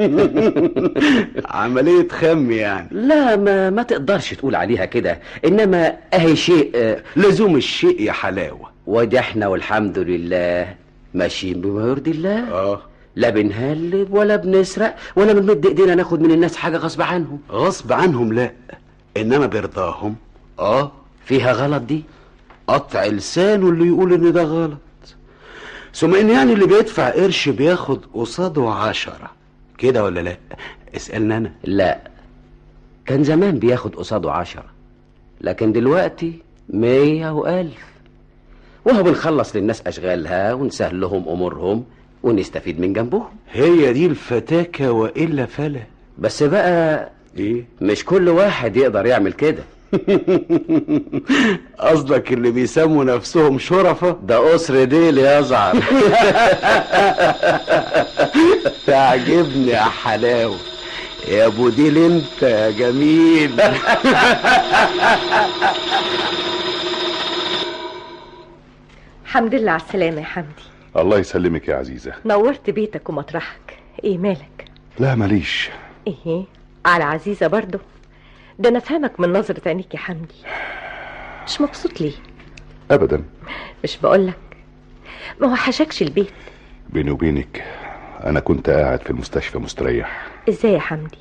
عملية خم يعني. لا ما تقدرش تقول عليها كده، إنما أهي شيء لزوم الشيء يا حلاوة. ودي احنا والحمد لله ماشيين بما يرضي الله. لا بنهلب ولا بنسرق ولا بنمد ايدينا ناخد من الناس حاجة غصب عنهم. غصب عنهم لا، إنما برضاهم. فيها غلط دي؟ قطع لسانه اللي يقول إن ده غلط. ثم إن يعني اللي بيدفع قرش بياخد قصاده 10 كده ولا لا؟ اسألنا أنا. لا، كان زمان بياخد قصاده 10، لكن دلوقتي 100 و1000، وهو بنخلص للناس أشغالها ونسهل لهم أمورهم ونستفيد من جنبهم. هي دي الفتاكة وإلا فلا. بس بقى إيه؟ مش كل واحد يقدر يعمل كده. قصدك اللي بيسموا نفسهم شرفة؟ ده قصر ديل يزعر. تعجبني يا حلاوة يا ابو ديل انت يا جميل. الحمد لله على السلامة يا حمدي. الله يسلمك يا عزيزة. نورت بيتك ومطرحك. ايه مالك؟ لا ماليش. ايه على عزيزة برضو؟ ده انا فهمك من نظرة عينيك يا حمدي. مش مبسوط ليه؟ ابدا. مش بقولك ما وحشكش البيت؟ بيني وبينك انا كنت قاعد في المستشفى مستريح. ازاي يا حمدي؟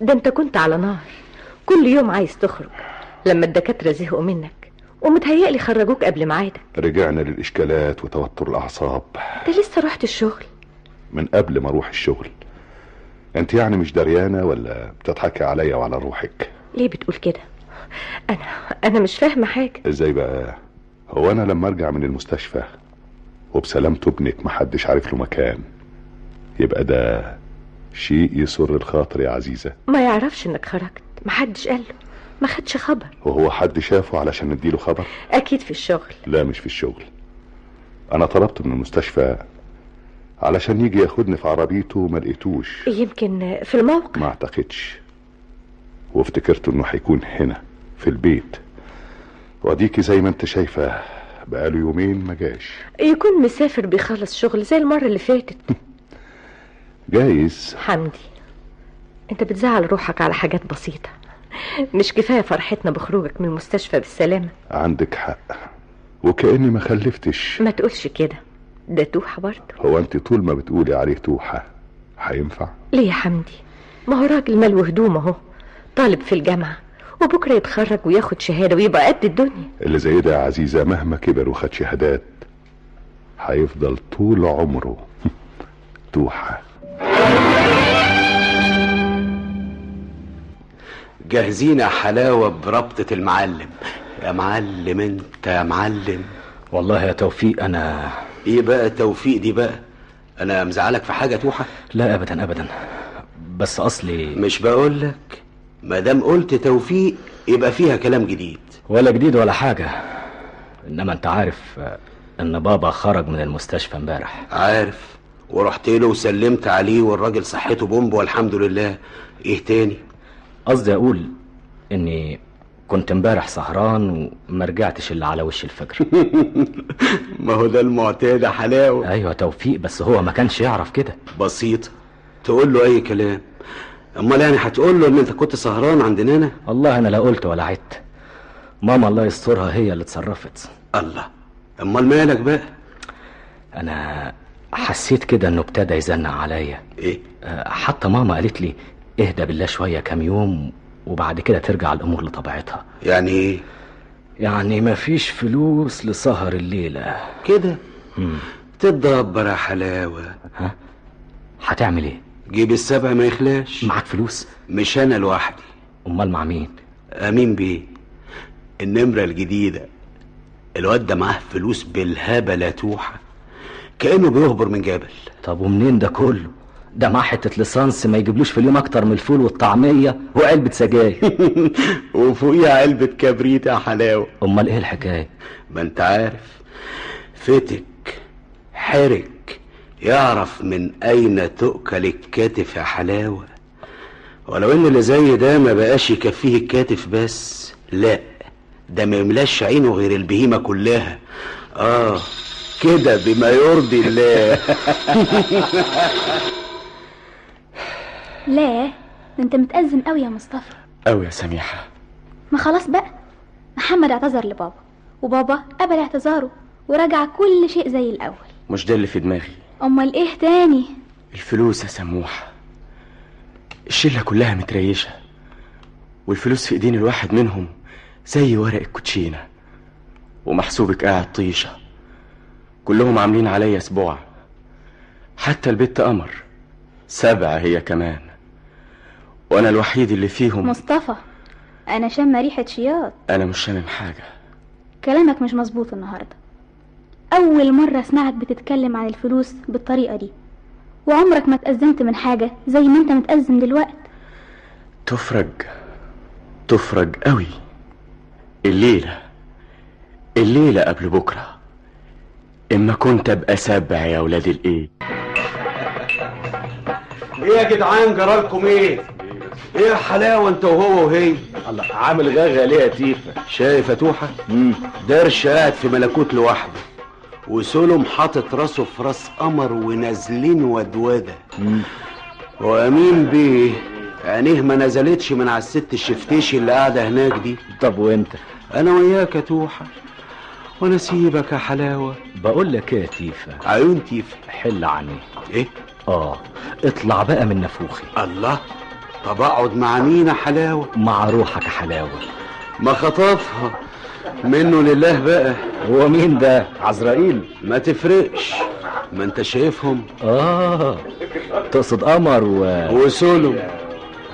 ده انت كنت على نار، كل يوم عايز تخرج لما الدكاترة زهقوا منك ومتهيألي خرجوك قبل ميعادك. رجعنا للإشكالات وتوتر الأعصاب. انت لسه رحت الشغل؟ من قبل ما اروح الشغل. انت يعني مش دريانة ولا بتضحكي عليا وعلى روحك؟ ليه بتقول كده؟ انا مش فاهمة حاجة. ازاي بقى؟ هو انا لما ارجع من المستشفى وبسلامة ابنك محدش عارف له مكان، يبقى ده شيء يسر الخاطر يا عزيزة؟ ما يعرفش انك خرجت، محدش قاله، ما خدش خبر. وهو حد شافه علشان نديله خبر؟ اكيد في الشغل. لا مش في الشغل، انا طلبت من المستشفى علشان يجي ياخدني في عربيته وما لقيتوش. يمكن في الموقع. ما اعتقدش، وافتكرت انه هيكون هنا في البيت، واديكي زي ما انت شايفة بقاله يومين ما جاش. يكون مسافر بيخلص شغل زي المرة اللي فاتت. جايز. حمدي انت بتزعل روحك على حاجات بسيطة، مش كفاية فرحتنا بخروجك من المستشفى بالسلامة؟ عندك حق، وكأني ما خلفتش. ما تقولش كده، ده توحة برضه. هو انت طول ما بتقولي عليه توحة هينفع؟ ليه يا حمدي؟ ما هو راجل مال وهدوم اهو، طالب في الجامعة وبكرة يتخرج وياخد شهادة ويبقى قد الدنيا. اللي زي ده يا عزيزة مهما كبر وخد شهادات هيفضل طول عمره توحة. جاهزين يا حلاوة بربطة المعلم. يا معلم انت يا معلم. والله يا توفيق انا. ايه بقى توفيق دي بقى؟ انا مزعلك في حاجة توحة؟ لا ابدا ابدا، بس اصلي مش بقولك مادام قلت توفيق يبقى فيها كلام جديد. ولا جديد ولا حاجة، انما انت عارف ان بابا خرج من المستشفى امبارح. عارف، ورحت له وسلمت عليه والراجل صحته بومب والحمد لله. ايه تاني؟ قصدي اقول اني كنت امبارح سهران وما رجعتش الا على وش الفجر. ما هو ده المعتاد يا حلاوة. ايوه توفيق، بس هو ما كانش يعرف كده. بسيط، تقول له اي كلام. امال يعني هتقول له ان انت كنت سهران عندنا هنا؟ والله انا لا قلت ولا عدت، ماما الله يسترها هي اللي اتصرفت. الله، امال مالك بقى؟ انا حسيت كده انه ابتدى يزنق عليا. ايه؟ حتى ماما قالت لي اهدى بالله شوية كام يوم وبعد كده ترجع الامور لطبيعتها. يعني ايه؟ يعني مفيش فلوس لسهر الليلة كده. تتدبر يا حلاوة. ها؟ هتعمل ايه؟ جيب السبع ما يخلاش. معاك فلوس؟ مش انا لوحدي. امال مع مين؟ امين بيه، النمرة الجديدة. الواد ده معاه فلوس بالهبل يا توحة، كأنه بيهبر من جبل. طب ومنين ده كله؟ ده مع حته ليسانس ما يجيبلوش في اليوم اكتر من الفول والطعميه وعلبه سجاير وفوقيها علبة كبريت يا حلاوة. امال ايه الحكايه؟ ما انت عارف، فتك حرك يعرف من اين تؤكل الكتف يا حلاوة. ولو ان اللي زي ده ما بقاش يكفيه الكتف بس، لا ده ما يملاش عينه غير البهيمة كلها. كده بما يرضي الله. لا ده انت متأزم قوي يا مصطفى. قوي يا سميحة. ما خلاص بقى، محمد اعتذر لبابا وبابا قبل اعتذاره ورجع كل شيء زي الاول. مش ده اللي في دماغي. امال ايه تاني؟ الفلوس يا سموحة. الشلة كلها متريشة، والفلوس في ايدين الواحد منهم زي ورق الكوتشينة، ومحسوبك قاعد طيشة. كلهم عاملين عليا اسبوع، حتى البت قمر 7 هي كمان، وانا الوحيد اللي فيهم. مصطفى انا شامه ريحه شياط. انا مش شامم حاجة. كلامك مش مظبوط النهارده. اول مره اسمعك بتتكلم عن الفلوس بالطريقه دي، وعمرك ما تأزمت من حاجه زي ما انت متأزم دلوقتي. تفرج قوي. الليله قبل بكره، اما كنت ابقى 7 يا ولاد الايه. ايه يا جدعان جرالكم ايه يا حلاوة انت وهو وهي؟ الله، عامل غاغة ليه يا تيفا؟ شايف يا توحة؟ درش قاعد في ملكوت لوحده، وسلم حاطط راسه في راس قمر ونازلين ودودة. وامين بيه عينيه ما نزلتش من على الست الشفتيشي اللي قاعدة هناك دي. طب وانت؟ انا وياك يا توحة، وانا سيبك يا حلاوة. بقول لك ايه يا تيفا؟ عيون تيفا حل عني. ايه؟ اطلع بقى من نافوخي. الله، طب اقعد مع مين يا حلاوة؟ مع روحك يا حلاوة. ما خطفها منه لله بقى. هو مين ده؟ عزرائيل؟ ما تفرقش، ما انت شايفهم. تقصد قمر وسولم.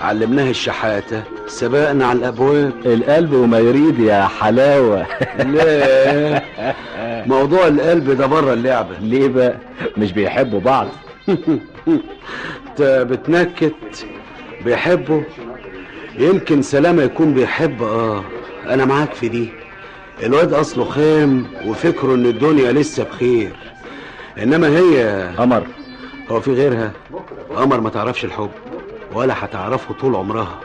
علمناه الشحاتة، سبقنا على الابواب. القلب وما يريد يا حلاوة. لا، موضوع القلب ده بره اللعبة. ليه بقى؟ مش بيحبوا بعض؟ انت بتنكت. بيحبوا؟ يمكن سلامة يكون بيحب. انا معاك في دي. الواد اصله خام وفكره ان الدنيا لسه بخير، انما هي قمر. هو في غيرها؟ قمر ما تعرفش الحب ولا هتعرفه طول عمرها.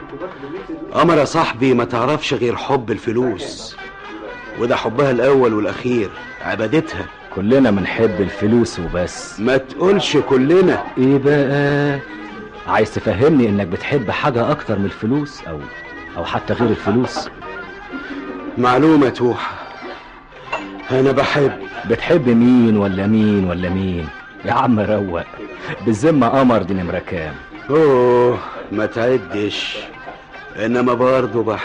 قمر يا صاحبي ما تعرفش غير حب الفلوس، وده حبها الاول والاخير، عبادتها. كلنا بنحب الفلوس وبس. ما تقولش كلنا. ايه بقى؟ عايز تفهمني انك بتحب حاجة اكتر من الفلوس او حتى غير الفلوس؟ معلومة توحة، انا بحب. بتحب مين ولا مين ولا مين يا عم؟ روق بالذمة. قمر دي نمرة كام؟ ما تعدش. انما برضه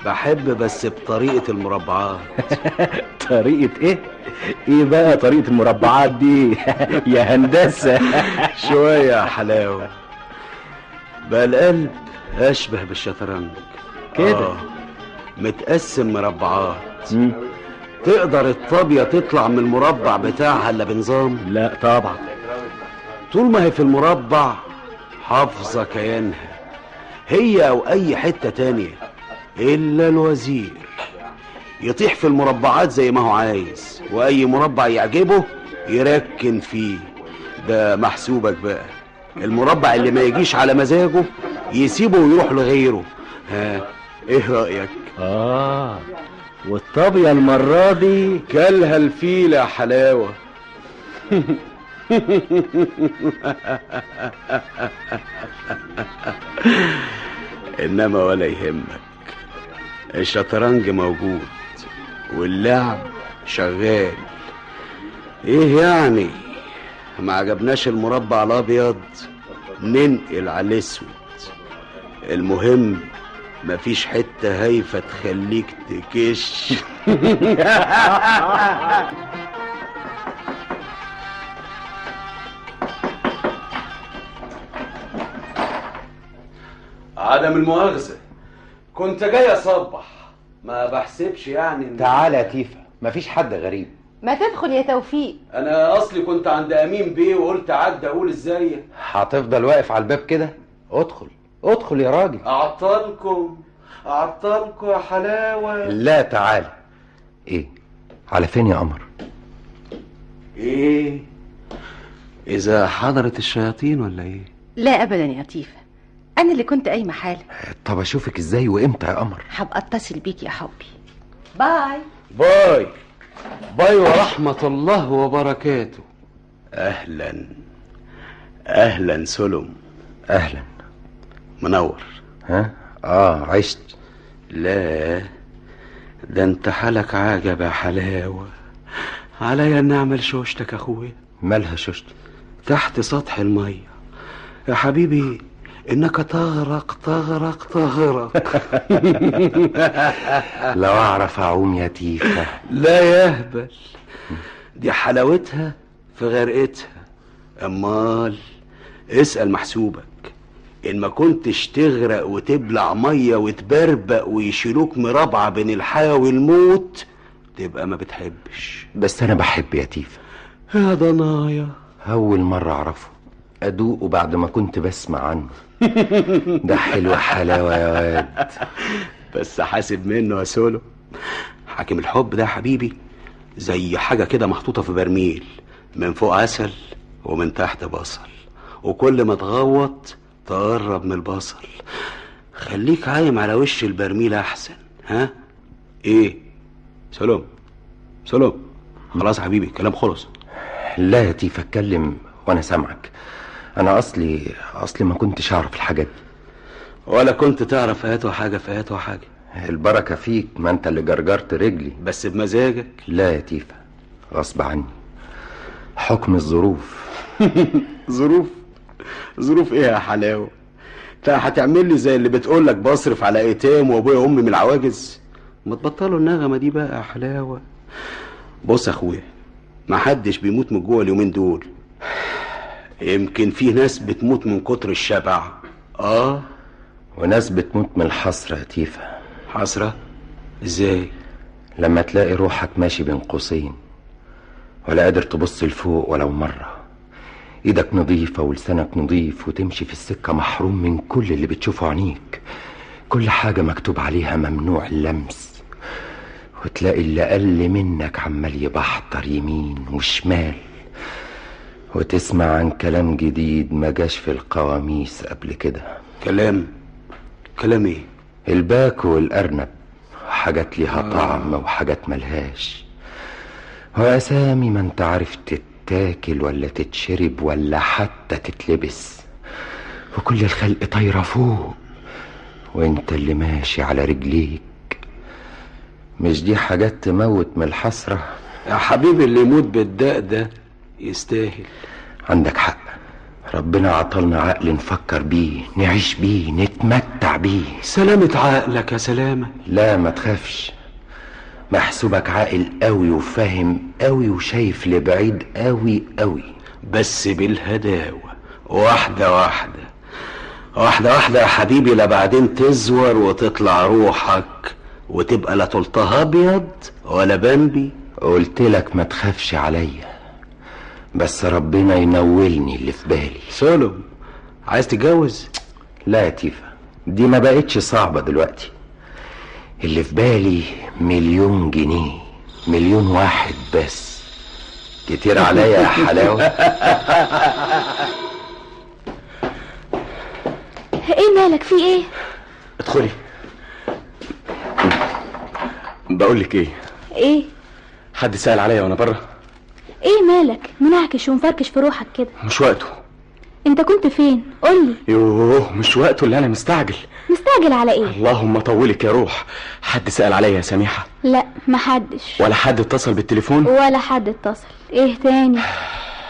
بحب بس بطريقة المربعات. طريقة ايه؟ ايه بقى طريقة المربعات دي؟ يا هندسة. شوية يا حلاوة. بقى القلب اشبه بالشطرنج كده، متقسم مربعات. تقدر الطابية تطلع من المربع بتاعها الا بنظام؟ لا طبعا. طول ما هي في المربع حافظة كيانها، هي او اي حتة تانية، الا الوزير يطيح في المربعات زي ما هو عايز، واي مربع يعجبه يركن فيه. ده محسوبك بقى. المربع اللي ما يجيش على مزاجه يسيبه ويروح لغيره. ايه رأيك؟ والطابية المرة دي كلها الفيل يا حلاوة. انما ولا يهمك، الشطرنج موجود واللعب شغال. ايه يعني ما عجبناش المربع الابيض ننقل على الاسود. المهم مفيش حتة هايفة تخليك تكش. عدم المؤاخذة، كنت جاي اصبح، ما بحسبش يعني تعالى يا تيفا، مفيش حد غريب. ما تدخل يا توفيق. انا اصلي كنت عند امين بيه وقلت عدى اقول ازاي. هتفضل واقف على الباب كده؟ ادخل ادخل يا راجل. اعطلكم يا حلاوه. لا تعال. ايه على فين يا قمر؟ ايه اذا حضرت الشياطين ولا ايه؟ لا ابدا يا لطيفه، انا اللي كنت قايمه حالا. طب اشوفك ازاي وامتى يا قمر؟ هبقى اتصل بيك يا حبي. باي باي باي ورحمه الله وبركاته. اهلا سلم. اهلا. منور. ها عشت. لا ده انت حالك عجب يا حلاوه. عليا ان اعمل شوشتك اخويا. مالها شوشتك؟ تحت سطح الميه يا حبيبي، انك تغرق. لو اعرف اعوم يا تيفا. لا يهبل، دي حلاوتها في غرقتها. امال اسأل محسوبك، ان ما كنتش تغرق وتبلع ميه وتبربق ويشيلوك مرابعه بين الحياه والموت تبقى ما بتحبش. بس انا بحب يا تيفا. يا ضنايا، اول مره اعرفه ادوقه بعد ما كنت بسمع عنه. ده حلو حلاوه يا واد. بس حاسب منه يا سولو. حاكم الحب ده يا حبيبي زي حاجه كده محطوطه في برميل، من فوق عسل ومن تحت بصل، وكل ما تغوط تقرب من البصل. خليك عايم على وش البرميل احسن. ها ايه سلام؟ خلاص حبيبي كلام خلص. لا يا تيفا اتكلم وانا سامعك. انا اصلي ما كنتش اعرف الحاجات دي. ولا كنت تعرف هاتوا حاجه. البركه فيك، ما انت اللي جرجرت رجلي. بس بمزاجك. لا يا تيفا غصب عني، حكم الظروف. ظروف ايه يا حلاوه؟ انت هتعمل لي زي اللي بتقولك بصرف على ايتام وابويا وامي من العواجز؟ ما تبطلوا النغمه دي بقى يا حلاوه. بص يا اخويا، ما حدش بيموت من جوه اليومين دول. يمكن في ناس بتموت من كتر الشبع. وناس بتموت من الحسره يا تيفا. حسره ازاي؟ لما تلاقي روحك ماشي بين قوسين ولا قادر تبص لفوق ولو مره، ايدك نظيفه ولسانك نظيف، وتمشي في السكه محروم من كل اللي بتشوفه عينيك، كل حاجه مكتوب عليها ممنوع اللمس، وتلاقي اللي اقل منك عمال يبحتر يمين وشمال، وتسمع عن كلام جديد ما جاش في القواميس قبل كده. كلام ايه؟ الباكو والارنب، حاجات ليها طعم وحاجات ملهاش، واسامي ما انت عارف تتاكل ولا تتشرب ولا حتى تتلبس، وكل الخلق طايره فوق وانت اللي ماشي على رجليك. مش دي حاجات تموت من الحسره يا حبيبي؟ اللي يموت بالداء ده يستاهل. عندك حق، ربنا عطلنا عقل نفكر بيه، نعيش بيه، نتمتع بيه. سلامة عقلك يا سلامة. لا ما تخافش، محسوبك عاقل قوي وفاهم قوي وشايف لبعيد قوي قوي، بس بالهداوة، واحدة يا حبيبي، لا بعدين تزور وتطلع روحك وتبقى لا طلتها ابيض ولا بامبي. قلت لك ما تخافش عليا، بس ربنا ينولني اللي في بالي. سولم، عايز تتجوز؟ لا يا تيفا، دي ما بقتش صعبة دلوقتي. اللي في بالي 1,000,000 جنيه، 1,000,000 واحد بس. كتير عليا يا حلاوة. ايه مالك؟ في ايه؟ ادخلي. بقولك ايه؟ حد سأل عليا وانا بره؟ ايه مالك؟ منعكش ومفركش في روحك كده. مش وقته. انت كنت فين؟ قولي. يوه مش وقته، اللي انا مستعجل. مستعجل على ايه؟ اللهم طولك يا روح. حد سأل عليا يا سميحة؟ لا محدش. ولا حد اتصل بالتليفون؟ ولا حد اتصل. ايه تاني؟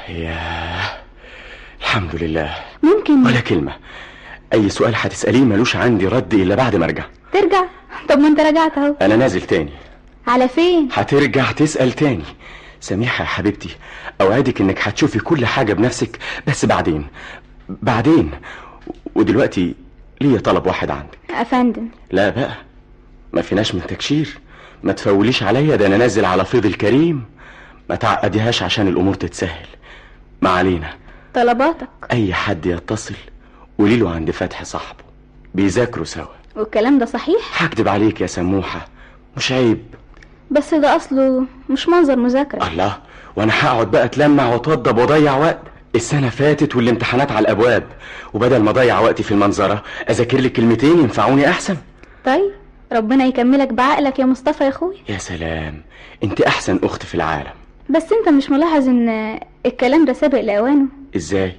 ياه الحمد لله. ممكن ولا كلمة. اي سؤال هتسأليه ملوش عندي رد الا بعد ما ارجع. ترجع؟ طب ما انت رجعت اهو. انا نازل تاني. على فين؟ هترجع تسأل تاني. سميحة يا حبيبتي، اوعدك انك هتشوفي كل حاجة بنفسك، بس بعدين. ودلوقتي ليا طلب واحد عندك. افندم. لا بقى، ما فيناش من تكشير. ما تفوليش عليا، ده انا نازل على فيض الكريم. ما تعقديهاش عشان الامور تتسهل. ما علينا. طلباتك. اي حد يتصل قولي له عند فتحي صاحبه بيذاكروا سوا. والكلام ده صحيح؟ هكدب عليك يا سموحة، مش عيب. بس ده اصله مش منظر مذاكرة. الله، وانا هقعد بقى اتلمع واتوضب واضيع وقت؟ السنة فاتت والامتحانات على الابواب، وبدل ما اضيع وقتي في المنظرة اذاكر لك كلمتين ينفعوني احسن. طيب ربنا يكملك بعقلك يا مصطفى يا اخوي. يا سلام، انت احسن اخت في العالم. بس انت مش ملاحظ ان الكلام ده سابق لاوانه؟ ازاي؟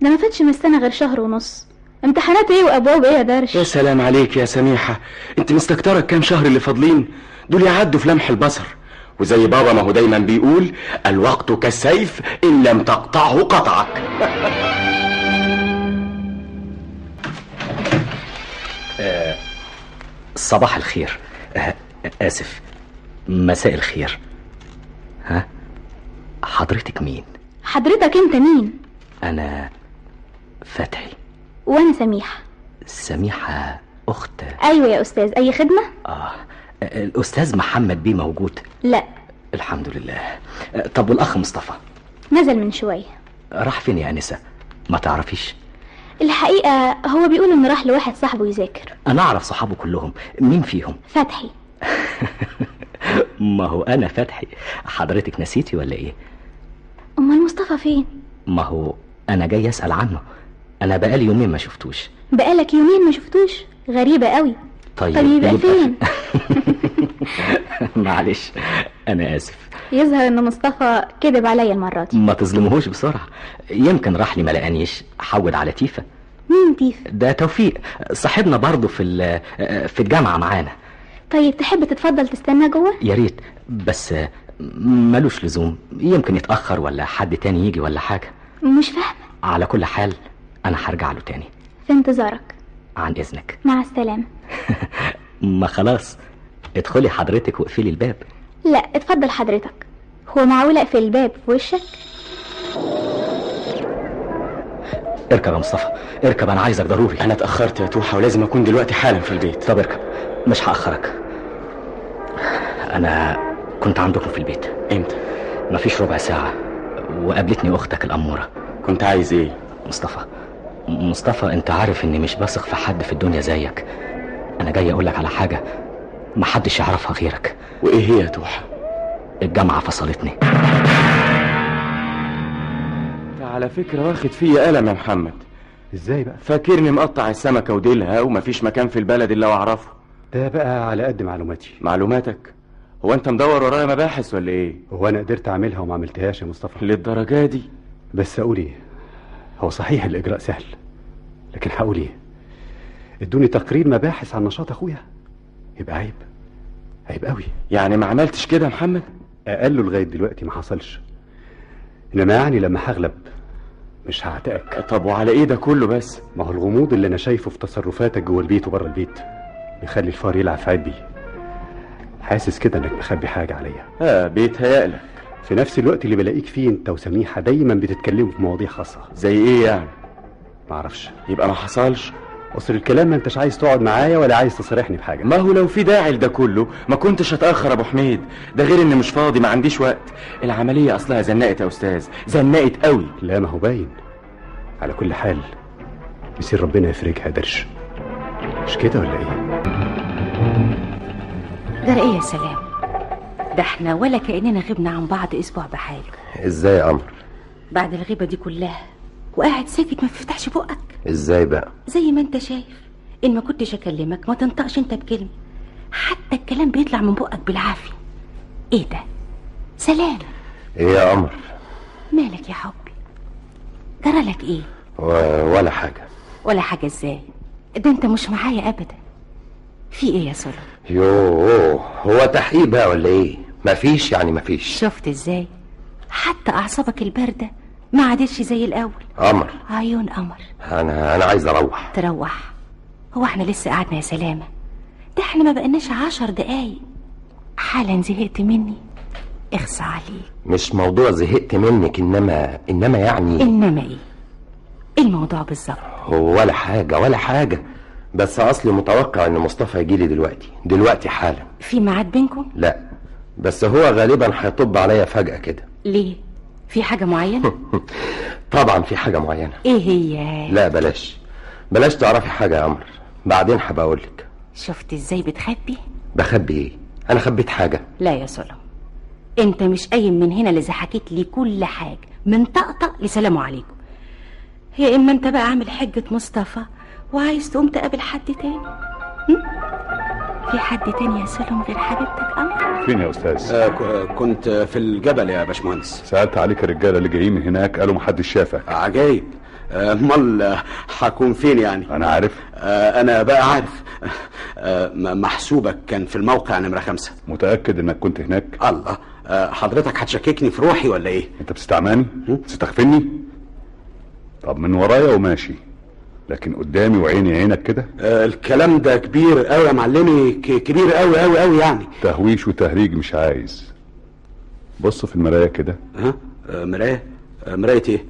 ده ما فاتش من السنة غير شهر ونص. امتحانات ايه وابواب ايه يا درش؟ يا سلام عليك يا سميحة، انت مستكترة كام شهر اللي فاضلين دول يعدوا في لمح البصر. وزي بابا ما هو دايما بيقول الوقت كالسيف ان لم تقطعه قطعك. صباح الخير. آسف، مساء الخير. ها، حضرتك مين؟ حضرتك انت مين؟ أنا فتحي. وانا سميحة. سميحة أخت؟ أيوة يا أستاذ، أي خدمة؟ الأستاذ محمد بيه موجود؟ لا. الحمد لله. طب والأخ مصطفى؟ نزل من شوية. راح فين يا أنسة؟ ما تعرفيش؟ الحقيقة هو بيقول إنه راح لواحد صاحبه يذاكر. أنا أعرف صحابه كلهم. مين فيهم؟ فتحي. ما هو أنا فتحي. حضرتك نسيتي ولا إيه؟ أمال مصطفى فين؟ ما هو أنا جاي أسأل عنه. أنا بقالي يومين ما شفتوش. بقالك يومين ما شفتوش؟ غريبة قوي. طيب يبقى فين؟ معلش أنا آسف. يظهر إن مصطفى كذب عليا المرة دي. ما تظلمهوش بسرعة، يمكن راح لي ما لقانيش، حود على تيفا. مين تيفا؟ ده توفيق صاحبنا برضه في الجامعة معانا. طيب تحب تتفضل تستنى جوه؟ يا ريت، بس ملوش لزوم، يمكن يتأخر ولا حد تاني يجي ولا حاجة. مش فاهمة. على كل حال أنا هرجع له تاني. في انتظارك. عن إذنك. مع السلامة. ما خلاص، ادخلي حضرتك واقفلي الباب. لا اتفضل حضرتك. هو معقول اقفل الباب في وشك؟ اركب يا مصطفى، اركب، أنا عايزك ضروري. أنا اتأخرت يا توحة ولازم أكون دلوقتي حالا في البيت. طب اركب، مش هأخرك. أنا كنت عندكم في البيت. امتى؟ مفيش ربع ساعة وقابلتني أختك الأمورة. كنت عايز ايه؟ مصطفى انت عارف اني مش بثق في حد في الدنيا زيك. انا جاي اقولك على حاجة محدش يعرفها غيرك. وايه هي يا توحة؟ الجامعة فصلتني. على فكرة واخد فيا قلم يا محمد. ازاي بقى؟ فاكرني مقطع السمكة وديلها ومفيش مكان في البلد الا واعرفه. ده بقى على قد معلوماتي. معلوماتك؟ هو انت مدور ورايا مباحث ولا ايه؟ هو انا قدرت اعملها وما عملتهاش يا مصطفى؟ للدرجة دي؟ بس اقول ايه، هو صحيح الاجراء سهل، لكن هقول ايه، ادوني تقرير مباحث عن نشاط اخويا، يبقى عيب قوي. يعني ما عملتش كده يا محمد؟ اقله لغايه دلوقتي ما حصلش، انما يعني لما هغلب مش هعتقك. طب وعلى ايه ده كله بس؟ ما هو الغموض اللي انا شايفه في تصرفاتك جوه البيت وبره البيت بيخلي الفار يلعب في عبي. حاسس كده انك مخبي حاجه عليا. بيتهيألك. في نفس الوقت اللي بلاقيك فيه انت وسميحه دايما بتتكلموا في مواضيع خاصه. زي ايه يعني؟ معرفش. يبقى ما حصلش. اصل الكلام ما انتش عايز تقعد معايا ولا عايز تصارحني بحاجه. ما هو لو في داعي لده كله ما كنتش هتأخر يا ابو حميد. ده غير اني مش فاضي، ما عنديش وقت. العمليه اصلها زنقت يا استاذ، زنقت قوي. لا ما هو باين. على كل حال يصير ربنا يفرجها درش، مش كده ولا ايه؟ ده ايه يا سلام، ده احنا ولا كأننا غبنا عن بعض اسبوع بحاله. ازاي يا قمر؟ بعد الغيبة دي كلها وقاعد ساكت ما بتفتحش بقك. ازاي بقى؟ زي ما انت شايف، ان ما كنتش اكلمك ما تنطقش انت بكلمة، حتى الكلام بيطلع من بقك بالعافية. ايه ده؟ سلام. ايه يا قمر؟ مالك يا حبي؟ جرالك ايه؟ ولا حاجة. ولا حاجة ازاي؟ ده انت مش معايا ابدا. في ايه يا سلام؟ يوه، هو تحقيق بقى ولا ايه؟ مفيش يعني مفيش. شفت ازاي؟ حتى اعصابك الباردة ما عادتش زي الاول. قمر، عيون قمر، انا عايز اروح. تروح؟ هو احنا لسه قعدنا يا سلامة؟ ده احنا ما بقناش 10 دقايق. حالا زهقت مني؟ اخصى عليك. مش موضوع زهقت منك، انما يعني. انما ايه الموضوع بالظبط؟ هو ولا حاجة، بس اصلي متوقع ان مصطفى يجيلي دلوقتي حالا. في ميعاد بينكم؟ لا، بس هو غالبا هيطب عليا فجأة كده. ليه؟ في حاجة معينة؟ طبعا في حاجة معينة. ايه هي؟ لا بلاش تعرفي حاجة يا قمر، بعدين هبقى اقولك. شفت ازاي بتخبي؟ بخبي ايه؟ انا خبيت حاجة؟ لا يا سلام، انت مش قايم من هنا لذا حكيت لي كل حاجة من طقطق لسلام عليكم. يا اما انت بقى عامل حجة مصطفى وعايز تقوم تقابل حد تاني. في حد تاني يا سلام غير حبيبتك قمر؟ فين يا استاذ؟ كنت في الجبل يا باشمهندس. سألت عليك الرجاله اللي جايين من هناك قالوا محدش شافك. عجايب. امال هكون فين يعني؟ انا عارف. انا بقى عارف. محسوبك كان في الموقع نمرة 5. متأكد انك كنت هناك؟ الله، حضرتك هتشككني في روحي ولا ايه؟ انت بتستعماني؟ تستخفني؟ طب من ورايا وماشي، لكن قدامي وعيني عينك كده؟ الكلام ده كبير قوي يا معلمي، كبير قوي قوي قوي يعني. تهويش وتهريج مش عايز. بص في المراية كده. مراية؟ مراية ايه؟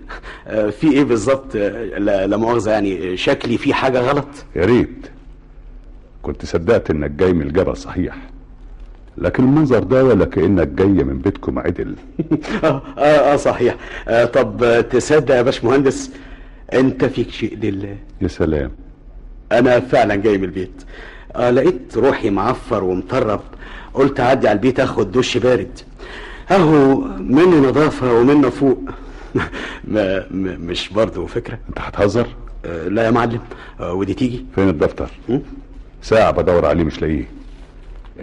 في ايه بالظبط؟ لا مؤاخذة يعني، شكلي في حاجة غلط؟ يا ريت كنت صدقت انك جاي من الجبل صحيح، لكن المنظر ده ولا كأنك جاي من بيتكم عدل. صحيح. طب تصدق يا باشمهندس انت فيك شيء لله. يا سلام. انا فعلا جاي من البيت. لقيت روحي معفر ومطرب، قلت اعدي على البيت اخد دش بارد. اهو منه نظافة ومنه فوق. مش برضه فكرة؟ انت هتهزر؟ لا يا معلم. ودي تيجي؟ فين الدفتر؟ ساعة بدور عليه مش لاقيه.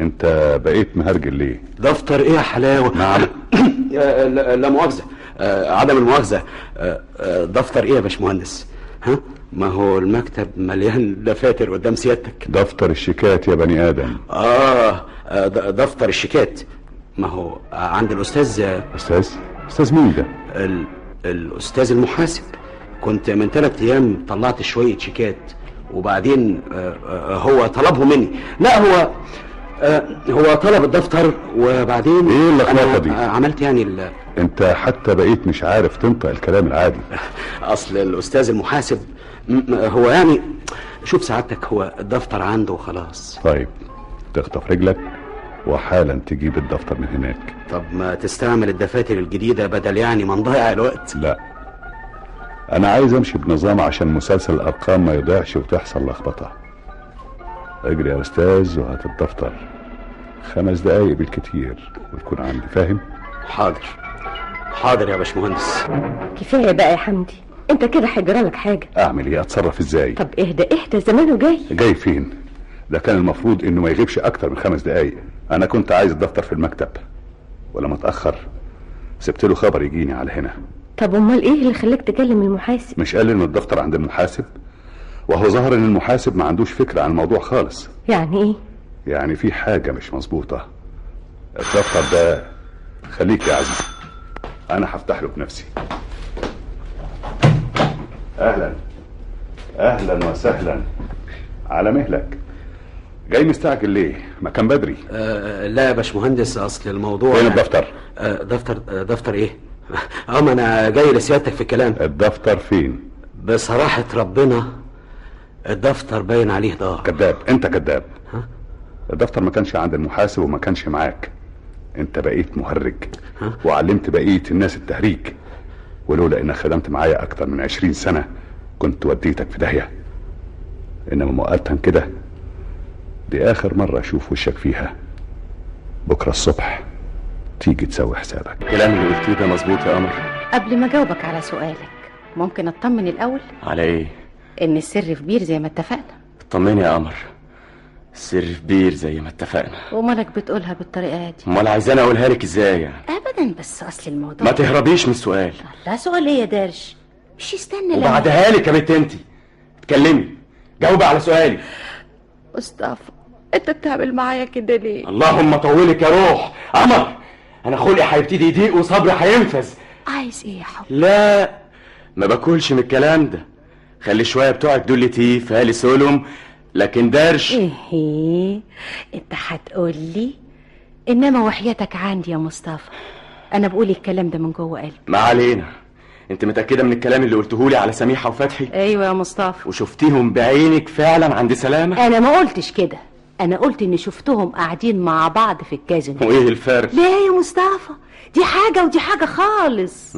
انت بقيت مهرجل ليه؟ دفتر ايه يا حلاوة؟ نعم. لا مؤاخذة، عدم المؤاخذة. دفتر ايه يا باشمهندس؟ ما هو المكتب مليان دفاتر قدام سيادتك. دفتر الشيكات يا بني ادم. دفتر الشيكات. ما هو عند الاستاذ. استاذ مين ده؟ الاستاذ المحاسب. كنت من 3 ايام طلعت شوية شيكات وبعدين هو طلبهم مني. لا هو طلب الدفتر وبعدين ايه اللخبطه دي؟ عملت يعني انت حتى بقيت مش عارف تنطق الكلام العادي. اصل الاستاذ المحاسب هو يعني، شوف سعادتك، هو الدفتر عنده وخلاص. طيب تخطف رجلك وحالا تجيب الدفتر من هناك. طب ما تستعمل الدفاتر الجديدة بدل يعني ما نضيع الوقت. لا، انا عايز امشي بنظام عشان مسلسل الارقام ما يضيعش وتحصل لخبطه. اجري يا استاذ وهات الدفتر، 5 دقايق بالكتير وتكون عندي. فاهم؟ حاضر يا باشمهندس. كفايه بقى يا حمدي، انت كده هيجرالك حاجه. اعمل ايه؟ اتصرف ازاي؟ طب اهدى زمانه جاي فين؟ ده كان المفروض انه ما يغيبش اكتر من 5 دقايق. انا كنت عايز الدفتر في المكتب، ولما اتاخر سبت له خبر يجيني على هنا. طب امال ايه اللي خلاك تكلم المحاسب؟ مش قال ان الدفتر عند المحاسب؟ وهو ظهر ان المحاسب ما عندوش فكره عن الموضوع خالص. يعني ايه؟ يعني في حاجه مش مظبوطه. الدفتر ده خليك يا عزيزي، انا هفتح له بنفسي. اهلا وسهلا، على مهلك. جاي مستعجل ليه؟ ما كان بدري. لا يا باشمهندس، اصل الموضوع. فين الدفتر؟ دفتر ايه؟ ما انا جاي لسيادتك في الكلام. الدفتر فين؟ بصراحة ربنا الدفتر باين عليه ضاع. كذاب، انت كذاب. الدفتر ما كانش عند المحاسب وما كانش معاك. انت بقيت مهرج وعلمت بقية الناس التهريج، ولولا انك خدمت معايا اكتر من 20 سنة كنت وديتك في داهية. انما مؤقتا كده، دي اخر مرة اشوف وشك فيها. بكرة الصبح تيجي تسوي حسابك. الكلام اللي قلتيه ده مظبوط يا قمر؟ قبل ما اجاوبك على سؤالك، ممكن اطمن الاول؟ على ايه؟ ان السر في بير زي ما اتفقنا. اطمني يا قمر، السر في بير زي ما اتفقنا. ومالك بتقولها بالطريقه دي؟ امال عايزاني اقولها لك ازاي يعني؟ ابدا، بس اصل الموضوع ما تهربيش من السؤال. لا سؤال ايه يا درش؟ مش يستنى وبعدها لك يا بنت انت. اتكلمي، جاوبي على سؤالي. مصطفى، انت بتعمل معايا كده ليه؟ اللهم طولك يا روح. قمر، انا خلقي هيبتدي يضيق وصبري هينفذ. عايز ايه يا حب؟ لا، ما باكلش من الكلام ده. خلي شويه بتوعك دول تيف هالي سولم، لكن درش. ايه انت هتقول لي؟ انما وحياتك عندي يا مصطفى، انا بقول الكلام ده من جوه قلبي. ما علينا. انت متاكده من الكلام اللي قلتهولي على سميحه وفتحي؟ ايوه يا مصطفى. وشفتيهم بعينك فعلا عند سلامه؟ انا ما قلتش كده، انا قلت اني شفتهم قاعدين مع بعض في الكازينو. وايه الفرق؟ ليه يا مصطفى؟ دي حاجة ودي حاجة خالص.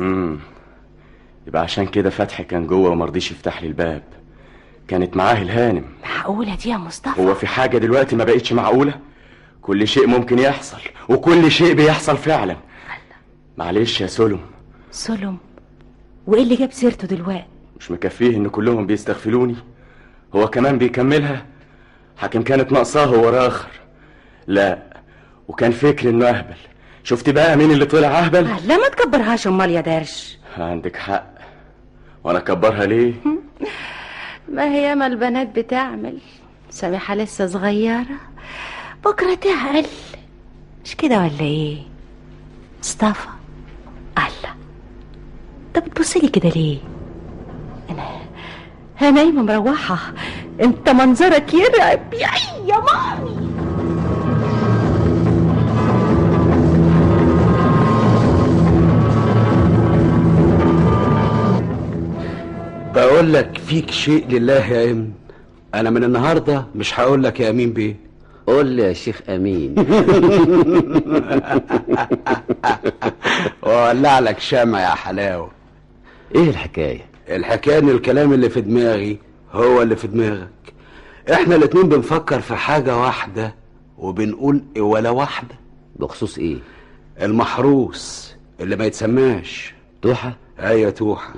يبقى عشان كده فتحي كان جوه ومرضيش يفتح لي الباب. كانت معاه الهانم. معقولة دي يا مصطفى؟ هو في حاجة دلوقتي ما بقتش معقولة؟ كل شيء ممكن يحصل، وكل شيء بيحصل فعلا. معلش يا سلم. سلم؟ وايه اللي جاب سيرته دلوقتي؟ مش مكفيه ان كلهم بيستغفلوني؟ هو كمان بيكملها؟ حاكم كانت ناقصاه هو اخر. لا، وكان فكر انه اهبل. شفت بقى مين اللي طلع اهبل؟ لا ما تكبرهاش امال يا درش. عندك حق، وانا اكبرها ليه؟ ما هي ما البنات بتعمل. سامحة لسه صغيرة، بكرة تعقل، مش كده ولا ايه مصطفى؟ الله، طب بتبصلي كده ليه؟ انا نايمة مروحة، انت منظرك يرعب يا مامي. بقول لك فيك شيء لله يا امن. انا من النهارده مش هقول لك يا امين بيه، قول لي يا شيخ امين. وولع لك شمع يا حلاوه. ايه الحكايه؟ الحكايه ان الكلام اللي في دماغي هو اللي في دماغك. احنا الاتنين بنفكر في حاجه واحده وبنقول إيه ولا واحده. بخصوص ايه؟ المحروس اللي ما يتسماش. توحه؟ ايوه توحه.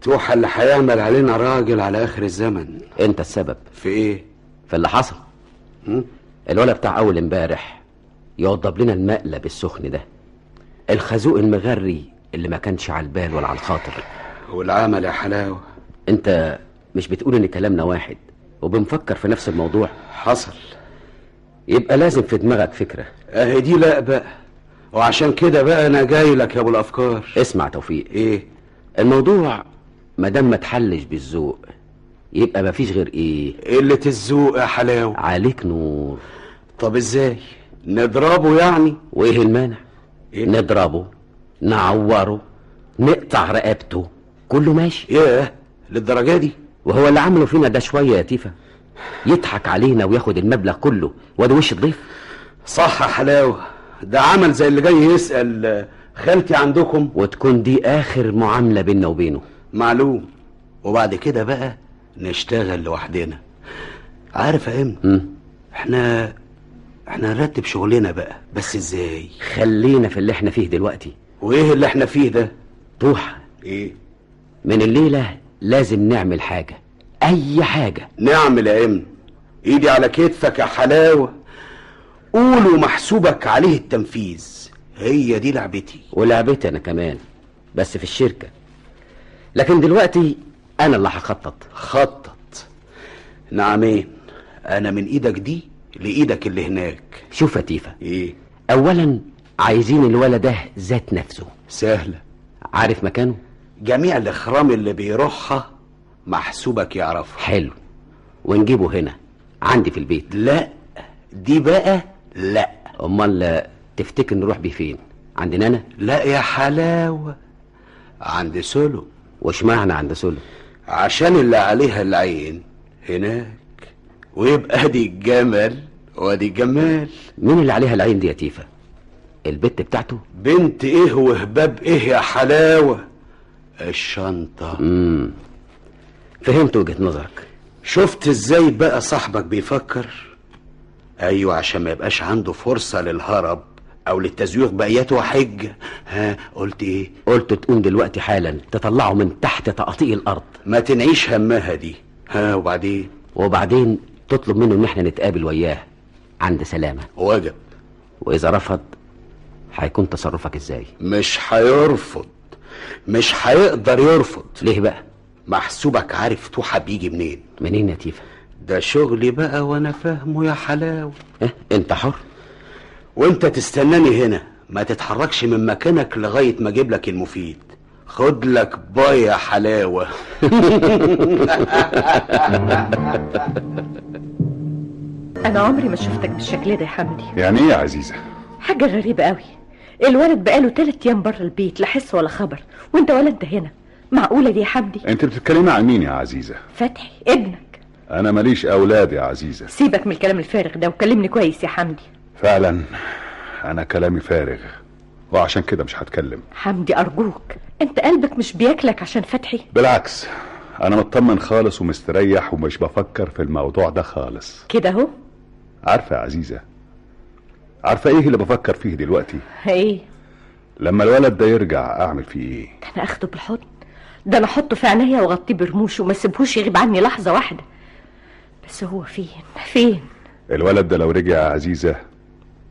توحه اللي هيعمل علينا راجل على اخر الزمن. انت السبب. في ايه؟ في اللي حصل. الولد بتاع اول امبارح يوضب لنا المقلب السخن ده، الخازوق المغري اللي ما كانش على البال ولا على الخاطر. والعمل يا حلاوه. انت مش بتقول ان كلامنا واحد وبنفكر في نفس الموضوع؟ حصل. يبقى لازم في دماغك فكره. اهي دي لا بقى، وعشان كده بقى انا جاي لك يا ابو الافكار. اسمع توفيق، ايه الموضوع مادام ما تحلش بالذوق يبقى مفيش غير ايه؟ قلة الذوق يا حلاوه. عليك نور. طب ازاي؟ نضربه يعني؟ وايه المانع؟ إيه؟ نضربه، نعوره، نقطع رقبته، كله ماشي. ياه للدرجه دي؟ وهو اللي عمله فينا ده شويه يا تيفا؟ يضحك علينا وياخد المبلغ كله وده وش الضيف؟ صح يا حلاوه، ده عمل زي اللي جاي يسأل خالتي عندكم، وتكون دي اخر معامله بيننا وبينه. معلوم. وبعد كده بقى نشتغل لوحدنا. عارف يا امن، احنا نرتب شغلنا بقى، بس ازاي؟ خلينا في اللي احنا فيه دلوقتي. وايه اللي احنا فيه ده؟ توحه. ايه؟ من الليله لازم نعمل حاجه، اي حاجه. نعمل يا امن. ايدي على كتفك يا حلاوه، قول ومحسوبك عليه التنفيذ. هي دي لعبتي ولعبتي انا كمان، بس في الشركه. لكن دلوقتي انا اللي هخطط. خطط؟ نعمين. انا من ايدك دي لايدك اللي هناك. شوف يا تيفا. ايه؟ اولا عايزين الولد ده ذات نفسه. سهله. عارف مكانه؟ جميع الاخرام اللي بيروحها محسوبك يعرفها. حلو. ونجيبه هنا عندي في البيت. لا دي بقى لا. امال تفتكر نروح بيه فين؟ عندنا انا؟ لا يا حلاوه، عند سلو. وش معنى عند سلو؟ عشان اللي عليها العين هناك، ويبقى دي الجمل وادي الجمال. مين اللي عليها العين دي يا تيفا؟ البت بتاعته؟ بنت ايه وهباب ايه يا حلاوه؟ الشنطه. فهمت وجهة نظرك. شفت ازاي بقى صاحبك بيفكر؟ ايوه، عشان ما يبقاش عنده فرصه للهرب او للتزويق باياته حجه. ها قلت ايه؟ قلت تقوم دلوقتي حالا تطلعه من تحت تقاطيع الارض. ما تنعيش همها دي. ها وبعدين تطلب منه ان احنا نتقابل وياه عند سلامه. واجب. واذا رفض هيكون تصرفك ازاي؟ مش هيرفض، مش هيقدر يرفض. ليه بقى؟ محسوبك عارف توحه بيجي منين؟ منين يا تيفا؟ ده شغلي بقى وانا فاهمه يا حلاوه. انت حر. وانت تستناني هنا، ما تتحركش من مكانك لغايه ما اجيب لك المفيد. خد لك باي يا حلاوه. انا عمري ما شفتك بالشكل ده يا حمدي. يعني ايه يا عزيزه؟ حاجه غريبه قوي. الولد بقاله 3 ايام بره البيت، لا حس ولا خبر، وانت ولا انت هنا. معقوله دي يا حمدي؟ انت بتتكلمي عن مين يا عزيزه؟ فتحي ابنك. انا ماليش اولاد يا عزيزة. سيبك من الكلام الفارغ ده وكلمني كويس يا حمدي. فعلا انا كلامي فارغ، وعشان كده مش هتكلم. حمدي ارجوك، انت قلبك مش بياكلك عشان فتحي؟ بالعكس، انا مطمن خالص ومستريح ومش بفكر في الموضوع ده خالص. كده اهو. عارفة يا عزيزة، عارفة ايه اللي بفكر فيه دلوقتي؟ ايه؟ لما الولد ده يرجع اعمل فيه ايه؟ انا اخده بالحضن، ده انا احطه في عينيا واغطيه برموش وما سيبهوش يغيب عني لحظة واحدة. بس هو فين؟ الولد ده لو رجع يا عزيزة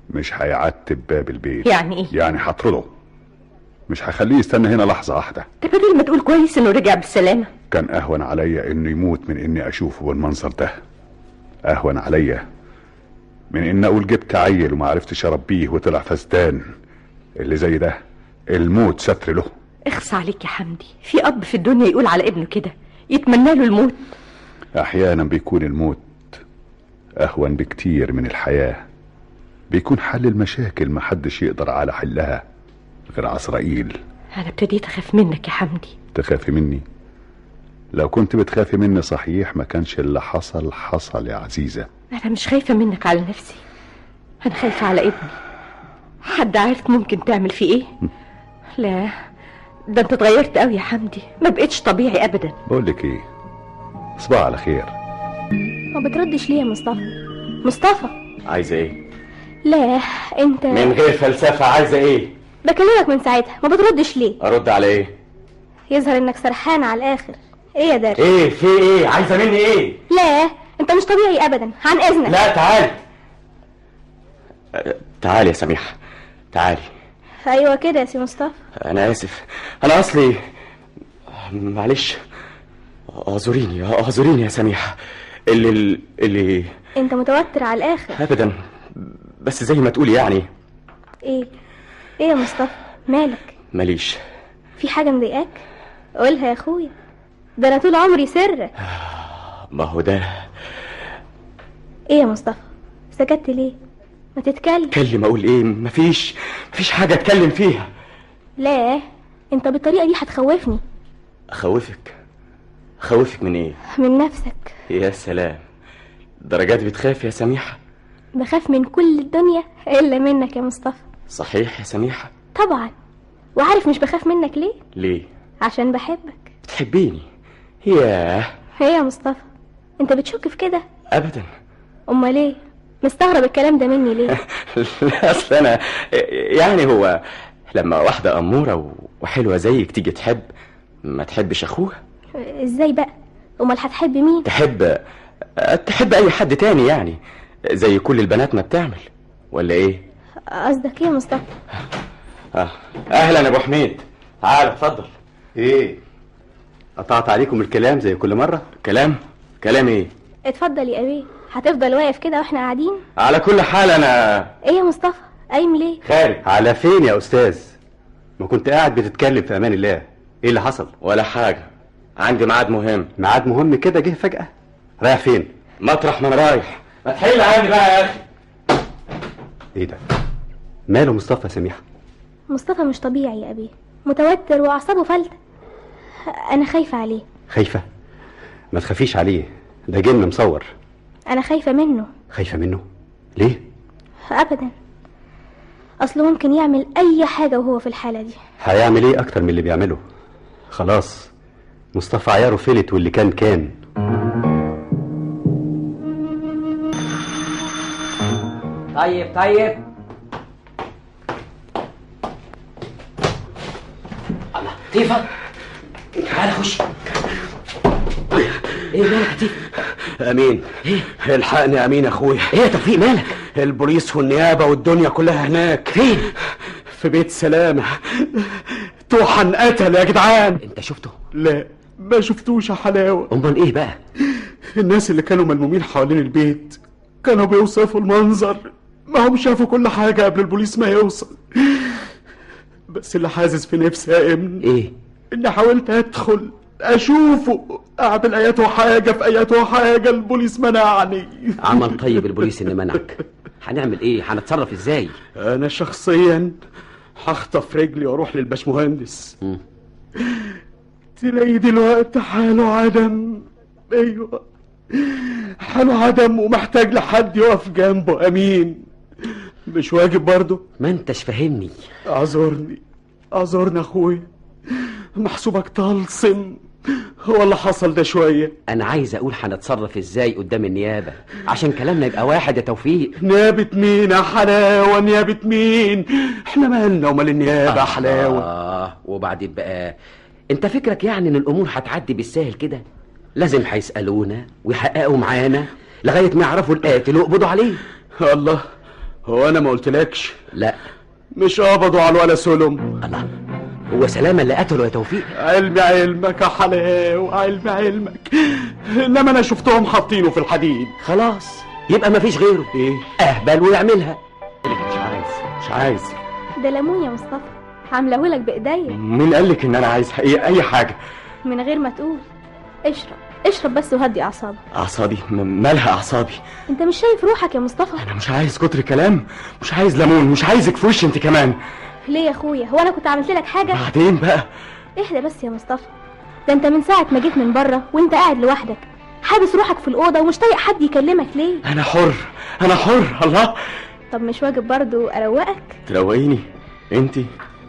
مش هيعتب باب البيت. يعني ايه؟ يعني هطرده، مش هخليه يستنى هنا لحظة واحدة. ده بدل ما تقول كويس انه رجع بالسلامة. كان اهون عليا انه يموت من اني اشوفه بالمنظر ده، اهون عليا من ان اقول جبت عيل وما عرفتش اربيه وطلع فسدان. اللي زي ده الموت ستر له. اخص عليك يا حمدي، في اب في الدنيا يقول على ابنه كده، يتمنى له الموت؟ احيانا بيكون الموت اهون بكتير من الحياة، بيكون حل المشاكل محدش يقدر على حلها غير عزرائيل. انا ابتديت اخاف منك يا حمدي. تخافي مني؟ لو كنت بتخافي مني صحيح ما كانش اللي حصل يا عزيزة. انا مش خايفة منك على نفسي، انا خايفة على ابني. حد عارف ممكن تعمل فيه ايه؟ لا، ده انت اتغيرت قوي يا حمدي، ما بقتش طبيعي ابدا. بقولك ايه، صباح على خير. ما بتردش ليه يا مصطفى؟ عايزة ايه؟ لا انت من غير فلسفة، عايزة ايه؟ بكلمك من ساعتها، ما بتردش ليه؟ ارد على ايه؟ يظهر انك سرحان على الاخر. ايه يا درش؟ ايه في ايه؟ عايزة مني ايه؟ لا انت مش طبيعي ابدا، عن اذنك. لا تعالي تعالي يا سميحة، تعالي. ايوه كده يا سي مصطفى. انا اسف، انا اصلي معلش، اعذريني يا سميحة. اللي انت متوتر على الاخر. ابدا، بس زي ما تقولي يعني. ايه يا مصطفى، مالك؟ ماليش. في حاجة مضايقاك؟ قولها يا اخويا، ده انا طول عمري سرك. ما هو ده. ايه يا مصطفى، سكت ليه؟ ما تتكلم. اتكلم اقول ايه؟ مفيش حاجة اتكلم فيها. لا انت بالطريقة دي هتخوفني. اخوفك من ايه؟ من نفسك. يا سلام، درجات بتخاف يا سميحة؟ بخاف من كل الدنيا الا منك يا مصطفى. صحيح يا سميحة؟ طبعا. وعارف مش بخاف منك ليه؟ عشان بحبك. بتحبيني؟ ياه. ايه يا مصطفى، انت بتشك في كده؟ ابدا. امال ليه مستغرب الكلام ده مني ليه؟ لا اصل انا يعني هو لما واحدة امورة وحلوة زيك تيجي تحب، ما تحبش اخوها؟ ازاي بقى؟ امال هتحب مين؟ تحب اي حد تاني يعني، زي كل البنات ما بتعمل، ولا ايه؟ قصدك ايه يا مصطفى؟ اهلا يا ابو حميد، تعال اتفضل. ايه قطعت عليكم الكلام زي كل مرة؟ كلام ايه؟ اتفضل يا ابي، هتفضل واقف كده واحنا قاعدين؟ على كل حال انا. ايه يا مصطفى، قايم ليه؟ خارج. على فين يا استاذ؟ ما كنت قاعد بتتكلم في امان الله. ايه اللي حصل؟ ولا حاجة، عندي ميعاد مهم. ميعاد مهم كده جه فجأة؟ رايح فين؟ مطرح ما انا رايح. ما تحل عندي بقى يا اخي. ايه ده؟ ماله مصطفى يا سميحة؟ مصطفى مش طبيعي يا ابي، متوتر واعصابه فلتة. انا خايفة عليه. خايفة؟ ما تخافيش عليه، ده جن مصور. انا خايفة منه. خايفة منه؟ ليه؟ ابدا، اصله ممكن يعمل اي حاجة وهو في الحالة دي. هيعمل ايه اكتر من اللي بيعمله؟ خلاص مصطفى عياره فلت، واللي كان طيب الله. تيفا تعالى خش. ايه مالك يا تيفا؟ امين. ايه؟ الحقني يا امين اخويا. ايه يا توفيق مالك؟ البوليس والنيابة والدنيا كلها هناك. فين؟ في بيت سلامة. توحن قتل يا جدعان. انت شفته؟ لا ما شفتوش يا حلاوة. امال ايه بقى؟ الناس اللي كانوا ملمومين حوالين البيت كانوا بيوصفوا المنظر، ما هم شافوا كل حاجة قبل البوليس ما يوصل. بس اللي حازز في نفسي يا امن ايه؟ اني حاولت ادخل اشوفه، اعمل اياته حاجة البوليس منعني. عمل طيب البوليس ان منعك، هنعمل ايه؟ هنتصرف ازاي؟ انا شخصيا هخطف رجلي واروح للباشمهندس. مم. تلاقي دلوقتي حاله عدم. ايوه حاله عدم ومحتاج لحد يقف جنبه. امين. مش واجب برضه؟ ما انتش فاهمني. اعذرني اخويا، محسوبك طلسم. هو اللي حصل ده شويه. انا عايز اقول هنتصرف ازاي قدام النيابه عشان كلامنا يبقى واحد يا توفيق. نيابه مين يا حلاوه؟ نيابه مين؟ احنا مالنا ومال النيابه يا حلاوه؟ وبعدين بقى انت فكرك يعني ان الامور هتعدي بالسهل كده؟ لازم هيسالونا ويحققوا معانا لغايه ما يعرفوا القاتل ويقبضوا عليه. الله، هو انا ما قلتلكش؟ لا، مش قبضوا على ولا سلم. الله، هو سلامة اللي قتله يا توفيق؟ علمك يا حلاوه، علمك. انما انا شفتهم حاطينه في الحديد. خلاص يبقى مفيش غيره. ايه؟ اهبل ويعملها. مش عايز. ده ليمون يا مصطفى، عاملهولك بايديا. مين قالك ان انا عايز اي حاجه؟ من غير ما تقول. اشرب بس وهدي اعصابك. اعصابي؟ مالها اعصابي؟ انت مش شايف روحك يا مصطفى؟ انا مش عايز كتر كلام، مش عايز ليمون، مش عايزك في وشي انت كمان. ليه يا اخويا؟ هو انا كنت عملت لك حاجه؟ بعدين بقى. اهدى بس يا مصطفى، ده انت من ساعه ما جيت من بره وانت قاعد لوحدك حابس روحك في الاوضه ومش طايق حد يكلمك. ليه؟ انا حر. الله. طب مش واجب برضو اروقك؟ تروقيني انت؟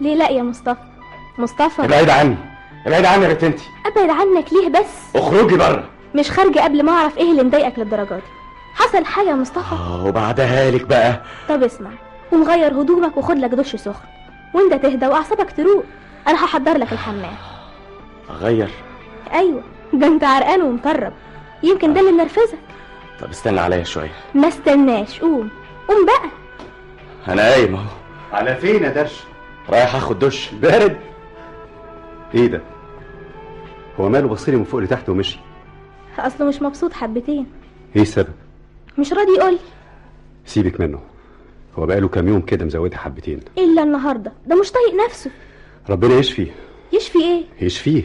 ليه لا يا مصطفى؟ ابعد عني يا بنت انت. ابعد عنك ليه بس؟ اخرجي بره. مش خارجه قبل ما اعرف ايه اللي مضايقك للدرجه دي. حصل حاجه يا مصطفى؟ وبعدها لك بقى. طب اسمع، قوم غير هدومك وخد لك دش سخن وانت تهدى واعصابك تروق. انا هحضر لك الحمام. اغير؟ ايوه، ده انت عرقان ومطرب، يمكن ده اللي منرفزك. طب استنى عليا شويه. ما استناش، قوم بقى. انا قايم اهو. على فين يا درش؟ رايح اخد دش بارد. ايه ده؟ هو ماله بصيلي من فوق لتحت ومشي؟ اصله مش مبسوط حبتين. ايه السبب؟ مش راضي يقولي. سيبك منه، هو بقاله كام يوم كده مزودها حبتين. الا النهارده ده مش طايق نفسه. ربنا يشفيه. يشفي ايه؟ يشفيه.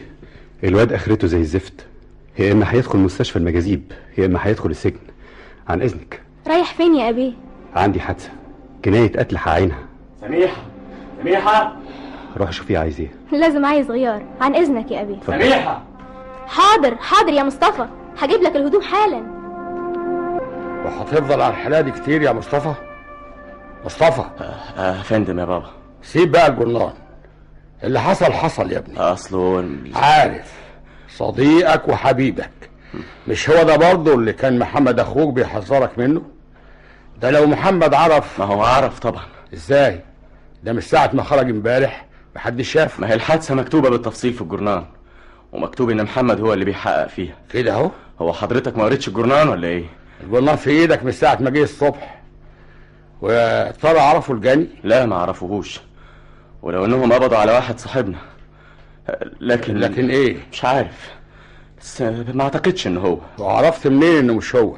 الواد اخرته زي الزفت، يا اما هيدخل مستشفى المجاذيب يا اما هيدخل السجن. عن اذنك. رايح فين يا ابي؟ عندي حادثه، جنايه قتل هعينها. سميحه، روح شوفيه عايز ايه. لازم عايز غيار. عن اذنك يا ابي. سميحه. حاضر يا مصطفى، هجيب لك الهدوم حالا. وهتفضل على الحلاقه دي كتير يا مصطفى؟ فندم يا بابا. سيب بقى الجرنان، اللي حصل يا ابني. اصله عارف صديقك وحبيبك، مش هو ده برضه اللي كان محمد اخوك بيحذرك منه؟ ده لو محمد عرف. ما هو عرف طبعا. ازاي؟ ده من ساعه ما خرج امبارح محدش شاف. ما هي الحادثه مكتوبه بالتفصيل في الجرنان، ومكتوب ان محمد هو اللي بيحقق فيها كده اهو. هو حضرتك ما قريتش الجرنان ولا ايه؟ الجرنان في ايدك من ساعه ما جه الصبح. وترى عرفوا الجاني؟ لا، ما عرفوهوش، ولو انهم قبضوا على واحد صاحبنا. لكن ايه؟ مش عارف، بس ما اعتقدش ان هو. وعرفت منين انه مش هو؟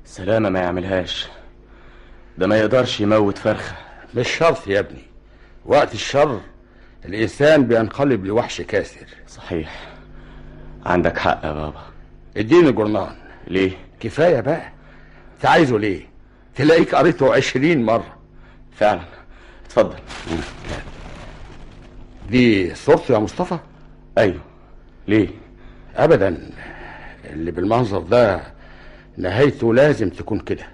سلامة ما يعملهاش، ده ما يقدرش يموت فرخة. مش شرط يا ابني، وقت الشر الانسان بينقلب لوحش كاسر. صحيح، عندك حق يا بابا. اديني الجرنان. ليه؟ كفاية بقى، انت عايزه ليه؟ تلاقيك قريته 20 مرة. فعلا، اتفضل. دي صورته يا مصطفى؟ ايوه. ليه؟ ابدا، اللي بالمنظر ده نهايته لازم تكون كده،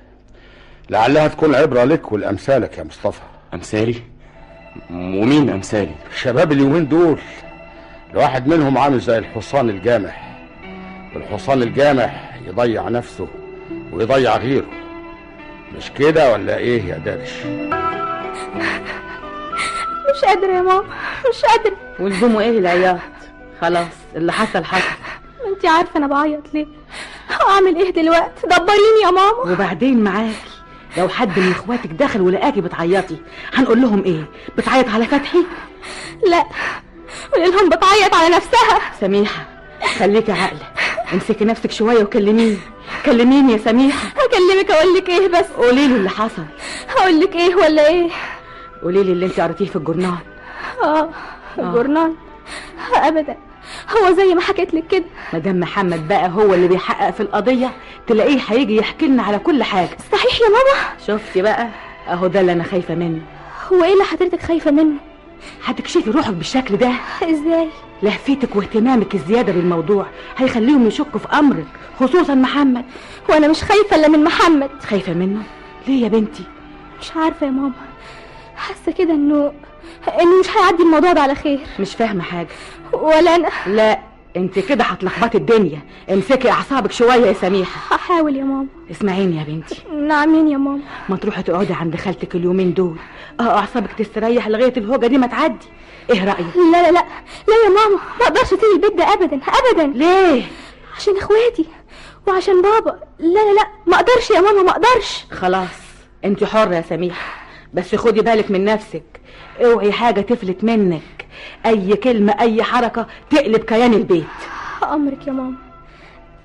لعلها تكون عبرة لك ولأمثالك يا مصطفى. امثالي؟ ومين امثالي؟ الشباب اليومين دول الواحد منهم عامل زي الحصان الجامح، والحصان الجامح يضيع نفسه ويضيع غيره. مش كده ولا ايه يا درش؟ مش قادرة يا ماما، مش قادرة. ولزومه ايه العياط؟ خلاص اللي حصل. انت عارفة انا بعيط ليه؟ اعمل ايه دلوقتي؟ دبريني يا ماما. وبعدين معاكي، لو حد من اخواتك دخل ولقاكي بتعيطي هنقول لهم ايه؟ بتعيط على فتحي؟ لا، قولي لهم بتعيط على نفسها. سميحة خليكي عاقلة، امسكي نفسك شوية وكلميني يا سميحة. هكلمك اقول لك ايه بس؟ قولي له اللي حصل. هقول لك ايه ولا ايه؟ قولي لي اللي انت قريتيه في الجورنال. الجورنال؟ ابدا، هو زي ما حكيت لك كده. مدام محمد بقى هو اللي بيحقق في القضية، تلاقيه هيجي يحكي لنا على كل حاجة. صحيح يا ماما؟ شفتي بقى، اهو ده اللي انا خايفة منه. هو ايه اللي حضرتك خايفة منه؟ هتكشفي روحك بالشكل ده. ازاي؟ لهفتك واهتمامك الزياده بالموضوع هيخليهم يشكوا في امرك، خصوصا محمد. وانا مش خايفه الا من محمد. خايفه منه ليه يا بنتي؟ مش عارفه يا ماما، حاسه كده انه مش هيعدي الموضوع ده على خير. مش فاهمه حاجه. ولا انا. لا انت كده هتلخبطي الدنيا. امسكي اعصابك شويه يا سميحه. هحاول يا ماما. اسمعيني يا بنتي. نعمين يا ماما. ما تروحي تقعدي عند خالتك اليومين دول، اعصابك تستريح لغايه الهوجه دي ما تعدي. ايه رايك؟ لا لا لا لا يا ماما، ما اقدرش اسيب البيت ده ابدا ابدا. ليه؟ عشان اخواتي وعشان بابا. لا لا لا ما اقدرش يا ماما، ما اقدرش. خلاص انت حره يا سميحه، بس خدي بالك من نفسك، اوعي حاجه تفلت منك، اي كلمه اي حركه تقلب كيان البيت. امرك يا ماما،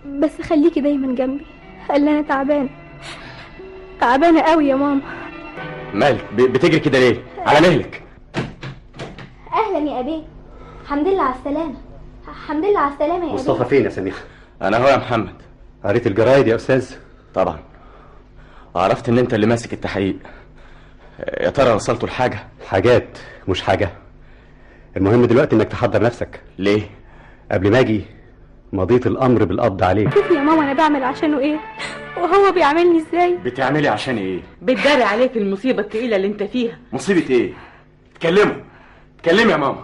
بس خليكي دايما جنبي. قال انا تعبانه قوي يا ماما. مالك بتجري كده ليه؟ على مهلك. اهلا يا ابي، الحمد لله على السلامه. الحمد لله على السلامه يا مصطفى فين يا سميحه؟ انا هو يا محمد. قريت الجرايد يا استاذ؟ طبعا، عرفت ان انت اللي ماسك التحقيق. يا ترى وصلتوا لحاجه؟ حاجات مش حاجه. المهم دلوقتي انك تحضر نفسك. ليه؟ قبل ما اجي مضيت الامر بالقبض عليك. شوفي يا ماما انا بعمل عشانه ايه وهو بيعاملني ازاي. بتعملي عشان ايه؟ بتداري عليك المصيبه الثقيله اللي انت فيها. مصيبه ايه؟ اتكلمي يا ماما،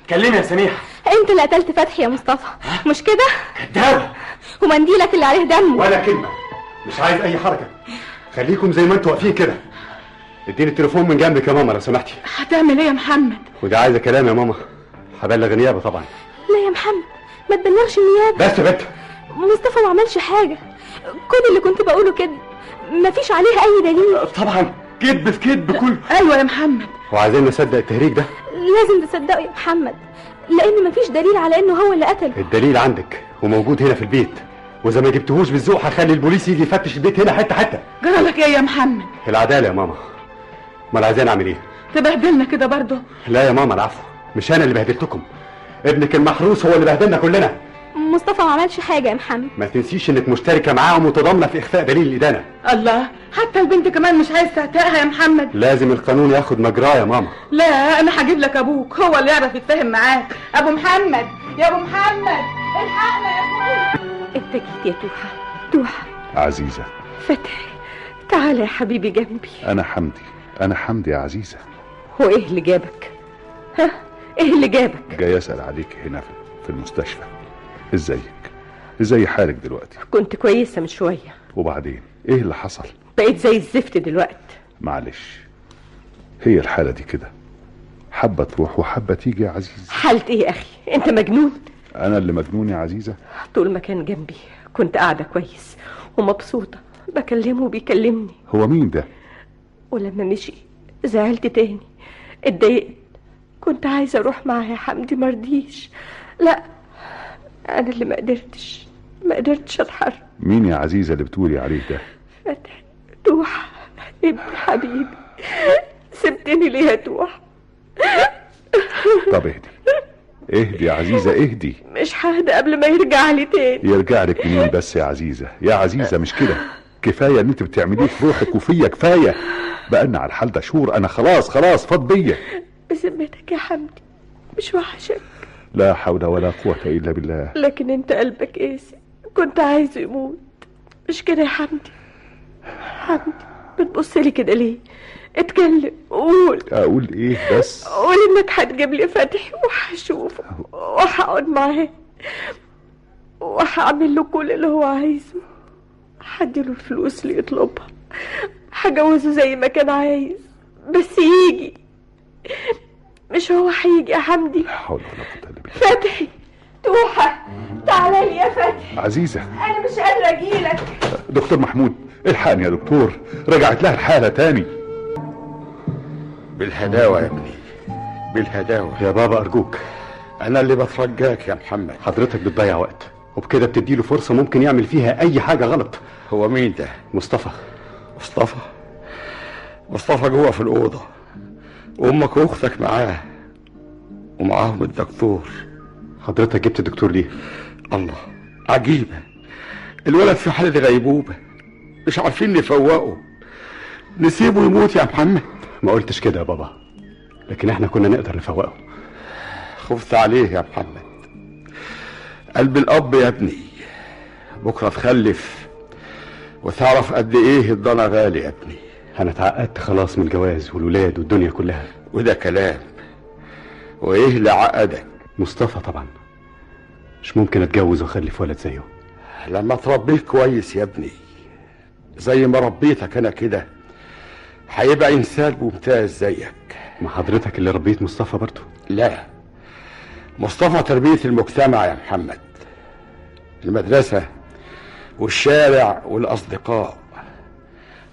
اتكلمي يا سميحه. انت اللي قتلت فتحي يا مصطفى، مش كده؟ كدابه. ومنديلك اللي عليه دم. ولا كلمه، مش عايز اي حركه، خليكم زي ما انتوا واقفين كده. اديني التليفون من جنبك يا ماما لو سمحتي. هتعمل ايه يا محمد؟ وده عايزه كلام يا ماما. هبلغ النيابه طبعا. لا يا محمد ما تبلغش النيابه. بس يا بنت، مصطفى ما عملش حاجه، كل اللي كنت بقوله كده مفيش عليه اي دليل. طبعا كذب في كذب كله. ايوه يا محمد. وعايزين نصدق التهريج ده؟ لازم تصدقوا يا محمد، لان مفيش دليل على انه هو اللي قتله. الدليل عندك وموجود هنا في البيت، واذا ما جبتهوش بالذوق هخلي البوليس يجي يفتش البيت هنا حته حته. جرالك ايه يا محمد؟ العداله يا ماما. امال عايزين اعمل ايه؟ تبهدلنا كده برضه؟ لا يا ماما العفو، مش انا اللي بهدلتكم، ابنك المحروس هو اللي بهدلنا كلنا. مصطفى ما عملش حاجه يا محمد. ما تنسيش انك مشتركه معاهم وتضامنه في اخفاء دليل الادانه. الله، حتى البنت كمان مش عايز تعتقها يا محمد. لازم القانون ياخد مجراه يا ماما. لا انا هجيب لك ابوك، هو اللي يعرف يتفاهم معاك. ابو محمد يا ابو محمد الحقنا يا اخويا. انت جيت يا توحة. عزيزة فتحي تعالى يا حبيبي جنبي. انا حمدي يا عزيزة. هو ايه اللي جابك؟ ها ايه اللي جابك؟ جاي اسأل عليك هنا في المستشفى. ازاي حالك دلوقتي؟ كنت كويسة من شوية. وبعدين ايه اللي حصل؟ بقيت زي الزفت دلوقتي. معلش، هي الحالة دي كده، حبة تروح وحبة تيجي يا عزيزة. حالة ايه يا اخي؟ انت مجنون؟ انا اللي مجنون يا عزيزة؟ طول ما كان جنبي كنت قاعدة كويس ومبسوطة، بكلمه وبيكلمني. هو مين ده؟ ولما مشي زعلت تاني، اتضايقت، كنت عايزة اروح معاه يا حمدي مرضيش. لا انا اللي ما قدرتش اتحرك. مين يا عزيزة اللي بتقولي عليه ده؟ فتحي، توحة ابن حبيبي. سبتني ليه يا توحة؟ طب اهدي يا عزيزة، اهدي. مش ههدى قبل ما يرجع لي تاني. يرجع لك منين بس يا عزيزة؟ مش كده، كفاية ان انت بتعمليه في روحك وفيا، كفاية. بقالنا على الحال ده شهور، انا خلاص فاض بيا. بذمتك يا حمدي مش وحشك؟ لا حول ولا قوة الا بالله. لكن انت قلبك قاسي، كنت عايزه يموت، مش كده يا حمدي؟ بتبصلي كده ليه؟ اتكلم، قول. اقول ايه بس؟ قول انك هتجيب لي فتحي وهشوفه وهقعد معاه وهعمل له كل اللي هو عايزه، هديله الفلوس اللي يطلبها، هجوزه زي ما كان عايز، بس يجي. مش هو هيجي يا حمدي؟ لا حول ولا قوة الا بالله. فتحي، توحة تعالى لي يا فتحي. عزيزة انا مش قادرة اجيلك. دكتور محمود الحقني يا دكتور، رجعت لها الحالة تاني. بالهداوة يا ابني، بالهداوة يا بابا ارجوك، انا اللي بترجاك يا محمد. حضرتك بتضيع وقت وبكده بتديله فرصة ممكن يعمل فيها اي حاجة غلط. هو مين ده؟ مصطفى جوه في الأوضة، وامك واختك معاه ومعاهم الدكتور. حضرتك جبت الدكتور ليه؟ الله، عجيبة، الولد في حالة غيبوبة، مش عارفين نفوقه، نسيبه يموت يا محمد؟ ما قلتش كده يا بابا، لكن احنا كنا نقدر نفوقه. خفت عليه يا محمد. قلب الاب يا ابني. بكره تخلف وتعرف قد ايه الضنا غالي يا ابني. انا اتعقدت خلاص من الجواز والولاد والدنيا كلها. وده كلام؟ وايه اللي عقدك؟ مصطفى طبعا. مش ممكن اتجوز واخلف ولد زيه. لما تربيه كويس يا ابني زي ما ربيتك انا كده هيبقى انسان ممتاز زيك. ما حضرتك اللي ربيت مصطفى برضه؟ لا، مصطفى تربية المجتمع يا محمد، المدرسة والشارع والأصدقاء.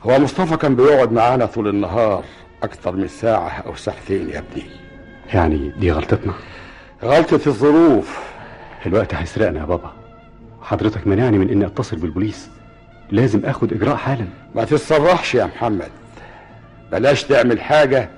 هو مصطفى كان بيقعد معانا طول النهار أكتر من ساعة أو ساعتين يا ابني. يعني دي غلطتنا؟ غلطة الظروف. الوقت هيسرقنا يا بابا، حضرتك منعني من اني اتصل بالبوليس. لازم اخد اجراء حالا. ما تتصرحش يا محمد، بلاش تعمل حاجة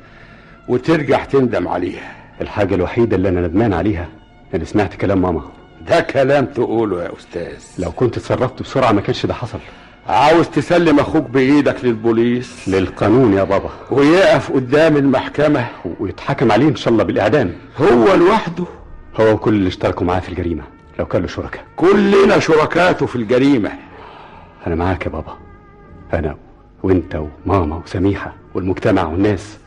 وترجع تندم عليها. الحاجة الوحيدة اللي انا ندمان عليها انا سمعت كلام ماما. ده كلام تقوله يا استاذ؟ لو كنت اتصرفت بسرعة ما كانش ده حصل. عاوز تسلم اخوك بايدك للبوليس؟ للقانون يا بابا، ويقف قدام المحكمة ويتحكم عليه ان شاء الله بالاعدام. هو لوحده؟ هو وكل اللي اشتركوا معاه في الجريمة لو كانوا شركاء. كلنا شركاته في الجريمة. انا معاك يا بابا، انا وانت وماما وسميحة والمجتمع والناس،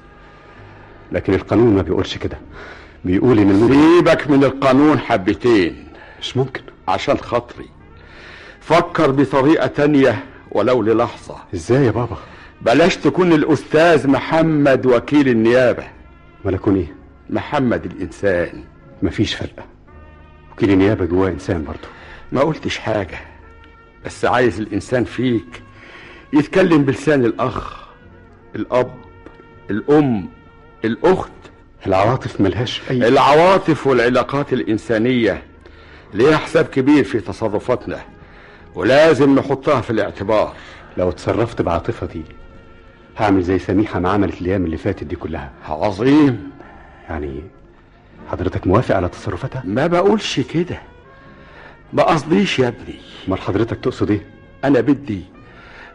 لكن القانون ما بيقولش كده. بيقول ان سيبك من القانون حبتين. مش ممكن. عشان خاطري فكر بطريقة تانية ولو للحظة. ازاي يا بابا؟ بلاش تكون الاستاذ محمد وكيل النيابة. ما اكون ايه؟ محمد الانسان. مفيش فرق، وكيل النيابة جواه انسان برضه. ما قلتش حاجة، بس عايز الانسان فيك يتكلم بلسان الاخ، الاب، الام، الاخت. العواطف ملهاش اي. العواطف والعلاقات الانسانية ليها حساب كبير في تصرفاتنا ولازم نحطها في الاعتبار. لو اتصرفت بعاطفتي هعمل زي سميحة ما عملت الايام اللي فاتت دي كلها. عظيم. يعني حضرتك موافق على تصرفاتها؟ ما بقولش كده، ما قصديش يا ابني. امال حضرتك تقصد ايه؟ انا بدي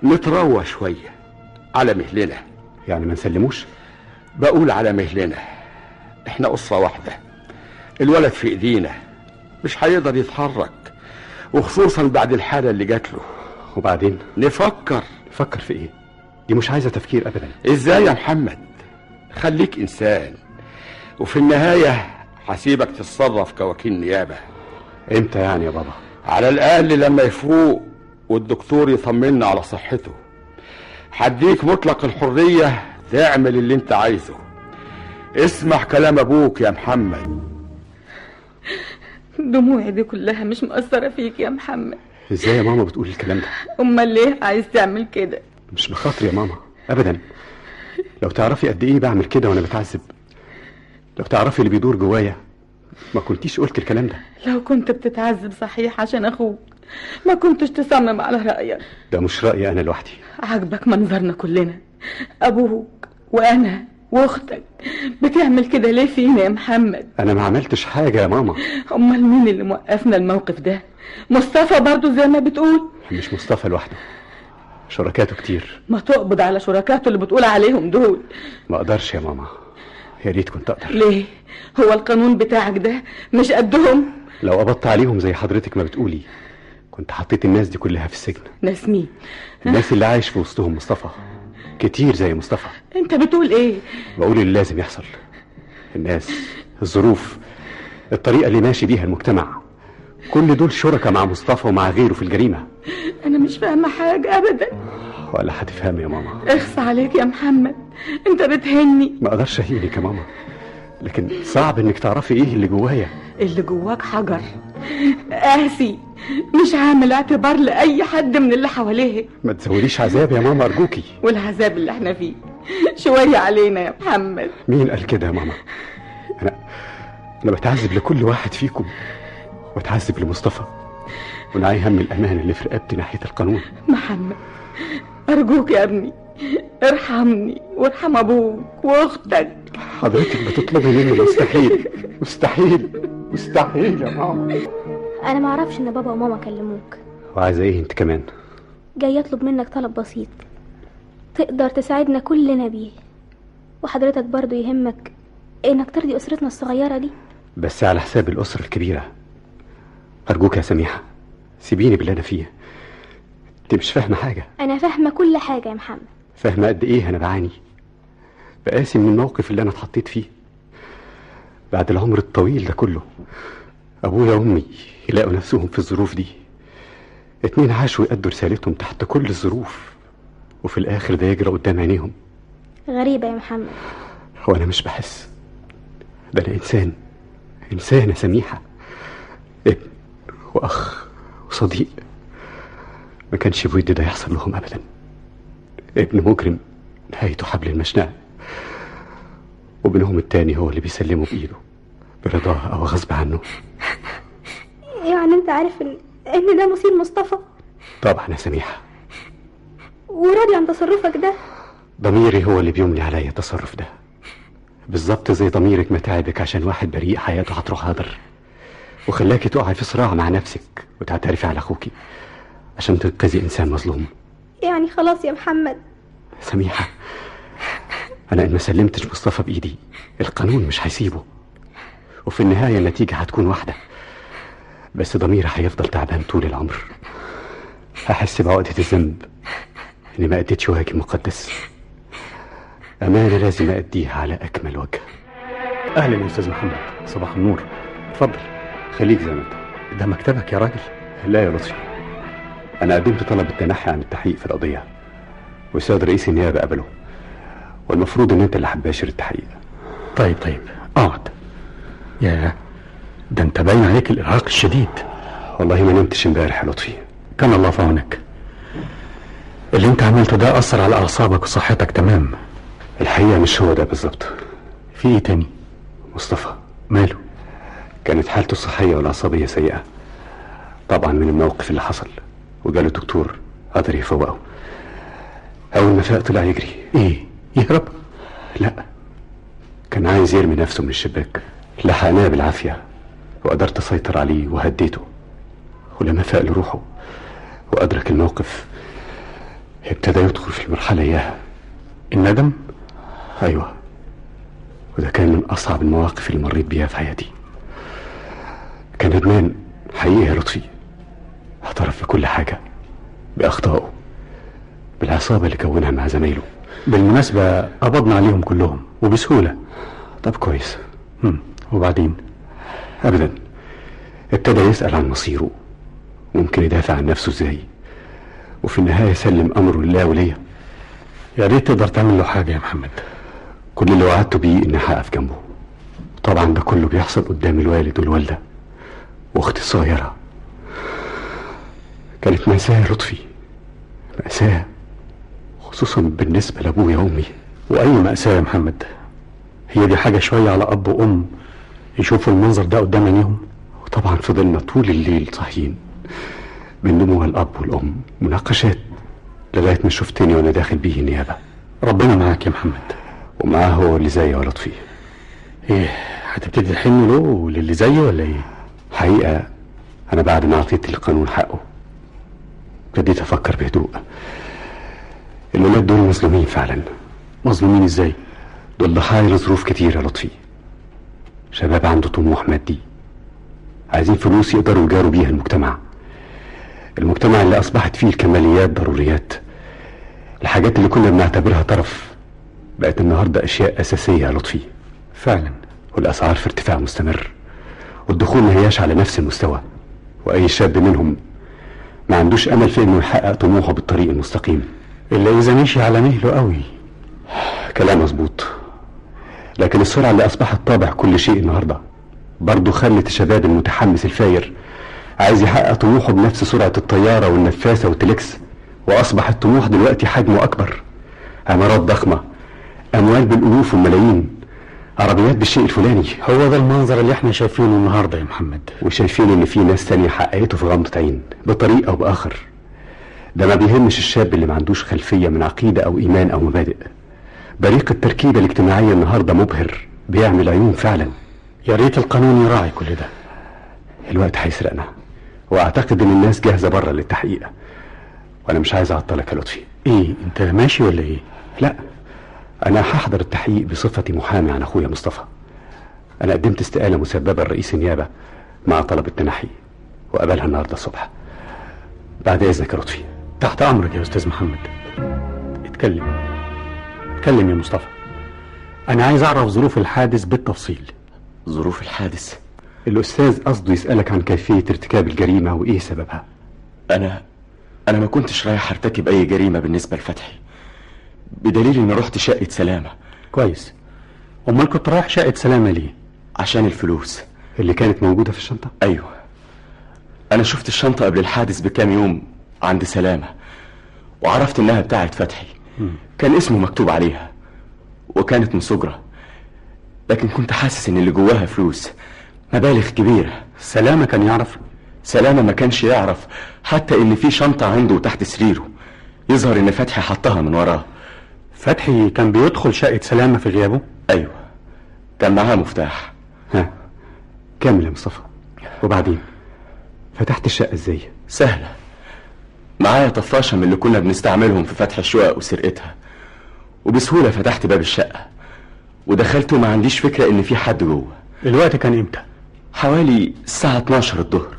نتروى شوية على مهلنا. يعني ما نسلموش؟ بقول على مهلنا، احنا أسرة واحدة، الولد في ايدينا مش هيقدر يتحرك، وخصوصا بعد الحالة اللي جات له. وبعدين نفكر في ايه؟ دي مش عايزة تفكير ابدا. ازاي يا محمد؟ خليك انسان، وفي النهاية هسيبك تتصرف كوكيل نيابة. امتى يعني يا بابا؟ على الاقل لما يفوق والدكتور يطمنا على صحته. هديك مطلق الحرية تعمل اللي انت عايزه. اسمع كلام ابوك يا محمد. دموعي دي كلها مش مؤثرة فيك يا محمد. ازاي يا ماما بتقول الكلام ده؟ امال ليه عايز تعمل كده؟ مش بخاطري يا ماما ابدا. لو تعرفي قد ايه بعمل كده وانا بتعذب، لو تعرفي اللي بيدور جوايا ما كنتيش قلت الكلام ده. لو كنت بتتعذب صحيح عشان اخوك ما كنتش تصمم على رأيك. ده مش رأيي انا لوحدي. عاجبك منظرنا كلنا، ابوك وانا واختك، بتعمل كده ليه فينا يا محمد؟ انا ما عملتش حاجة يا ماما. امال مين اللي موقفنا الموقف ده؟ مصطفى برضو زي ما بتقول؟ مش مصطفى لوحده، شركاته كتير. ما تقبض على شركاته اللي بتقول عليهم دول. ما اقدرش يا ماما، يا ريت كنت اقدر. ليه؟ هو القانون بتاعك ده مش قدهم؟ لو قبضت عليهم زي حضرتك ما بتقولي كنت حطيت الناس دي كلها في السجن. ناس مين؟ الناس اللي عايش في وسطهم مصطفى، كتير زي مصطفى. انت بتقول ايه؟ بقول اللي لازم يحصل. الناس، الظروف، الطريقة اللي ماشي بيها المجتمع، كل دول شركة مع مصطفى ومع غيره في الجريمة. انا مش فاهمة حاجة ابدا. ولا هتفهم يا ماما. اخص عليك يا محمد، انت بتهني. ما اقدرش اهينك يا ماما، لكن صعب انك تعرفي ايه اللي جوايا. اللي جواك حجر قاسي، مش عامل اعتبار لأي حد من اللي حواليه. ما تزوديش عذاب يا ماما ارجوكي. والعذاب اللي احنا فيه شوية علينا يا محمد. مين قال كده يا ماما؟ انا بتعذب لكل واحد فيكم، وبتعذب لمصطفى، ونعي هم الامان اللي في رقبتي ناحية القانون. محمد ارجوك يا ابني ارحمني وارحم ابوك واختك. حضرتك بتطلبي مني مستحيل مستحيل مستحيل يا ماما. انا ما اعرفش ان بابا وماما كلموك. وعايزه ايه انت كمان؟ جاي اطلب منك طلب بسيط تقدر تساعدنا كلنا بيه، وحضرتك برضو يهمك انك ترضي اسرتنا الصغيرة دي. بس على حساب الاسرة الكبيرة. ارجوك يا سميحه سيبيني باللي انا فيه. انت مش فاهمه حاجه. انا فاهمه كل حاجه يا محمد. فاهمه قد ايه انا بعاني، بقاسي من الموقف اللي انا اتحطيت فيه بعد العمر الطويل ده كله. ابويا وامي يلاقوا نفسهم في الظروف دي، 2 عاشوا يأدوا رسالتهم تحت كل الظروف، وفي الاخر ده يجرى قدام عينيهم. غريبه يا محمد. هو انا مش بحس؟ ده انا انسان يا سميحه، ابن واخ وصديق. ما كانش بودي ده يحصل لهم ابدا. ابن مجرم نهايته حبل المشنقه، وابنهم التاني هو اللي بيسلمه بايده برضاه او غصب عنه. يعني انت عارف ان ده مصير مصطفى؟ طبعا يا سميحه. وراضي عن تصرفك ده؟ ضميري هو اللي بيملي عليا التصرف ده، بالظبط زي ضميرك ما تعبك عشان واحد بريء حياته هتروح هدر، وخلاكي تقعي في صراع مع نفسك وتعترفي على اخوكي عشان تنقذي انسان مظلوم. يعني خلاص يا محمد. سميحه، انا ان ما سلمتش مصطفى بايدي القانون مش هيسيبه، وفي النهايه النتيجه هتكون واحده، بس ضميري هيفضل تعبان طول العمر. هحس بعقده الذنب اني ما اديتش واجب مقدس، امانه لازم اديها على اكمل وجه. اهلا يا استاذ محمد، صباح النور. اتفضل. خليك زي ما انت. ده مكتبك يا راجل؟ لا يا لطفي، انا قدمت طلب التنحي عن التحقيق في القضيه، والسيد رئيس النيابه قبله، والمفروض ان انت اللي هتباشر التحقيق. طيب اقعد. يا ده انت باين عليك الارهاق الشديد. والله ما نمتش امبارح يا لطفي. كان الله في عونك. اللي انت عملته ده اثر على اعصابك وصحتك تمام. الحقيقه مش هو ده بالظبط. في ايه تاني؟ مصطفى ماله؟ كانت حالته الصحيه والعصبيه سيئه طبعا من الموقف اللي حصل، وجاله دكتور قدر يفوقه. اول ما فاق طلع يجري. ايه، يهرب؟ لا، كان عايز يرمي نفسه من الشباك. لحقناه بالعافيه وقدرت اسيطر عليه وهديته، ولما فاق لروحه وادرك الموقف ابتدى يدخل في المرحله اياها الندم. ايوه، وده كان من اصعب المواقف اللي مريت بيها في حياتي. كان ندمان حقيقي يا لطفي، اعترف بكل حاجه، باخطائه، بالعصابه اللي كونها مع زمايله. بالمناسبه قبضنا عليهم كلهم وبسهوله. طب كويس. وبعدين؟ ابدا، ابتدى يسال عن مصيره، ممكن يدافع عن نفسه ازاي، وفي النهايه سلم امره لله وليا. يا ريت تقدر تعمل له حاجه يا محمد. كل اللي وعدته بيه اني هقف جنبه. طبعا ده كله بيحصل قدام الوالد والوالده واختي الصغيره. كانت مأساة يا لطفي، مأساة، خصوصا بالنسبه لابويا وامي. واي مأساة يا محمد؟ هي دي حاجه شويه على اب وام يشوفوا المنظر ده قدام عينيهم؟ وطبعا فضلنا طول الليل صاحيين من دموع الاب والام، مناقشات، لغايه ما شفتني وانا داخل بيه النيابه. ربنا معاك يا محمد. ومعاه هو اللي زيه يا لطفي. ايه، هتبتدي تحن له وللي زيه ولا ايه؟ حقيقه انا بعد ما اعطيت القانون حقه ابتديت افكر بهدوء. الولاد دول مظلومين فعلا. مظلومين ازاي؟ دول ضحايا لظروف كتير يا لطفي. شباب عنده طموح مادي، عايزين فلوس يقدروا يجاروا بيها المجتمع اللي اصبحت فيه الكماليات ضروريات. الحاجات اللي كنا بنعتبرها طرف بقت النهارده اشياء اساسيه يا لطفي. فعلا. والاسعار في ارتفاع مستمر، والدخول ما هياش على نفس المستوى، واي شاب منهم ما عندوش امل في انه يحقق طموحه بالطريق المستقيم الا اذا مشي على مهله قوي. كلام مظبوط، لكن السرعه اللي اصبحت طابع كل شيء النهارده برضه خلت الشباب المتحمس الفاير عايز يحقق طموحه بنفس سرعه الطياره والنفاسه والتليكس، واصبح الطموح دلوقتي حجمه اكبر. عمارات ضخمه، اموال بالالوف والملايين، عربيات بالشيء الفلاني. هو ده المنظر اللي احنا شايفينه النهارده يا محمد، وشايفين ان في ناس تانية حققته في غمضة عين بطريقه او باخر. ده ما بيهمش الشاب اللي ما عندوش خلفيه من عقيده او ايمان او مبادئ. بريق التركيبه الاجتماعيه النهارده مبهر، بيعمل عيون فعلا. يا ريت القانون يراعي كل ده. الوقت هيسرقنا، واعتقد ان الناس جاهزه بره للتحقيق، وانا مش عايز اعطلك يا لطفي. ايه، انت ماشي ولا ايه؟ لا، انا هحضر التحقيق بصفتي محامي عن اخويا مصطفى. انا قدمت استقاله مسببه لرئيس النيابه مع طلب التنحي، وقابلها النهارده الصبح. بعد اذنك يا لطفي. تحت امرك يا استاذ محمد. اتكلم يا مصطفى. انا عايز اعرف ظروف الحادث بالتفصيل. ظروف الحادث؟ الاستاذ قصده يسألك عن كيفية ارتكاب الجريمة وايه سببها. انا ما كنتش رايح ارتكب اي جريمة بالنسبة لفتحي، بدليل اني رحت شقة سلامة. كويس. امال كنت رايح شقة سلامة ليه؟ عشان الفلوس اللي كانت موجودة في الشنطة. ايوه، انا شفت الشنطة قبل الحادث بكام يوم عند سلامة، وعرفت انها بتاعت فتحي. كان اسمه مكتوب عليها، وكانت من صجرة، لكن كنت حاسس ان اللي جواها فلوس، مبالغ كبيرة. سلامة كان يعرف؟ سلامة ما كانش يعرف حتى ان في شنطة عنده تحت سريره، يظهر ان فتحي حطها من وراه. فتحي كان بيدخل شقة سلامة في غيابه؟ ايوه، كان معاه مفتاح. ها، كمل يا مصطفى. وبعدين فتحت الشقة ازاي؟ سهلة، معايا طفاشة من اللي كنا بنستعملهم في فتح الشقق وسرقتها، وبسهولة فتحت باب الشقة ودخلت، وما عنديش فكرة ان في حد جوه. الوقت كان امتى؟ حوالي الساعة 12 الظهر.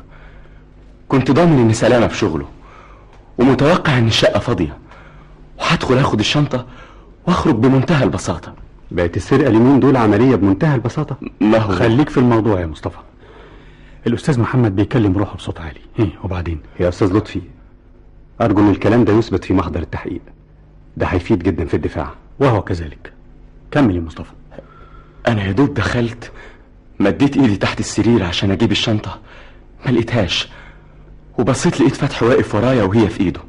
كنت ضامن ان سلامة في شغله، ومتوقع ان الشقة فاضية، وهدخل اخد الشنطة واخرج بمنتهى البساطة. بقت السرقة اليومين دول عملية بمنتهى البساطة. ما هو خليك في الموضوع يا مصطفى. الاستاذ محمد بيكلم روحه بصوت عالي. وبعدين؟ يا استاذ لطفي، ارجو ان الكلام ده يثبت في محضر التحقيق، ده هيفيد جدا في الدفاع. وهو كذلك. كمل يا مصطفى. انا يا دوب دخلت، مديت ايدي تحت السرير عشان اجيب الشنطة، ما لقيتهاش، وبصيت لقيت فتحي واقف ورايا وهي في ايده.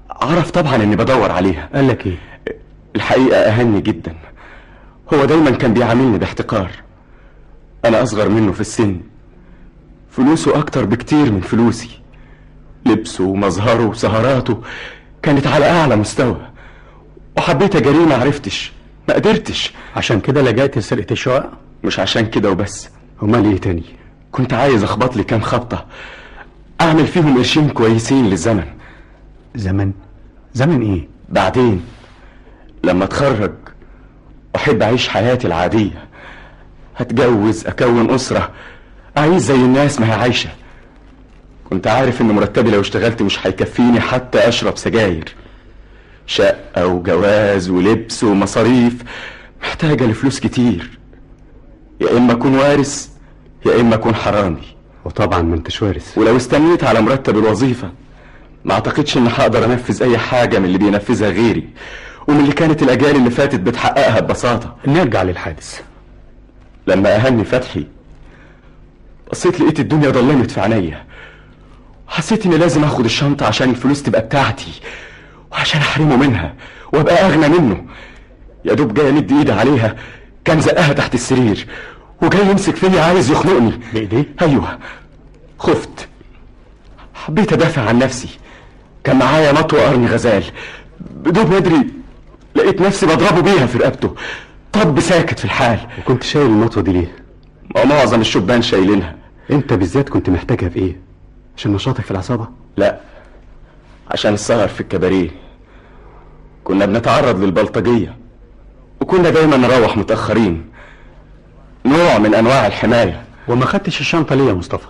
عرف طبعا اني بدور عليها. قال لك ايه؟ الحقيقة اهني جدا، هو دايما كان بيعاملني باحتقار. انا اصغر منه في السن، فلوسه اكتر بكتير من فلوسي، لبسه ومظهره وسهراته كانت على اعلى مستوى، وحبيت اجريه ما عرفتش، ما قدرتش. عشان كده لجأت لسرقة الشقق؟ مش عشان كده وبس. امال ايه تاني؟ كنت عايز اخبط لي كام خبطة اعمل فيهم قرشين كويسين للزمن. زمن ايه؟ بعدين لما اتخرج واحب اعيش حياتي العادية، هتجوز، اكون اسرة، اعيش زي الناس ما هي عايشة. كنت عارف ان مرتبي لو اشتغلت مش هيكفيني حتى اشرب سجاير. شقة وجواز ولبس ومصاريف محتاجة لفلوس كتير، يا اما اكون وارث يا اما اكون حرامي. وطبعا ما انتش وارث. ولو استنيت على مرتب الوظيفة ما اعتقدش ان هقدر انفذ اي حاجة من اللي بينفذها غيري، ومن اللي كانت الاجيال اللي فاتت بتحققها ببساطة. نرجع للحادث. لما اهني فتحي بصيت لقيت الدنيا ضلمت في عينيا، وحسيت اني لازم اخد الشنطة عشان الفلوس تبقى بتاعتي، وعشان احرمه منها وابقى اغنى منه. يا دوب جاي امد ايدي عليها كان زقها تحت السرير وجاي يمسك فيا عايز يخنقني بايديه. ايوه، خفت، حبيت ادافع عن نفسي. كان معايا مطوة قرن غزال، بدون ما ادري لقيت نفسي بضربه بيها في رقبته. طب ساكت في الحال. وكنت شايل المطوة دي ليه؟ معظم الشبان شايلينها. انت بالذات كنت محتاجها في ايه؟ عشان نشاطك في العصابة؟ لا، عشان السهر في الكباريه. كنا بنتعرض للبلطجية، وكنا دايما نروح متأخرين، نوع من انواع الحماية. وما خدتش الشنطة ليه يا مصطفى؟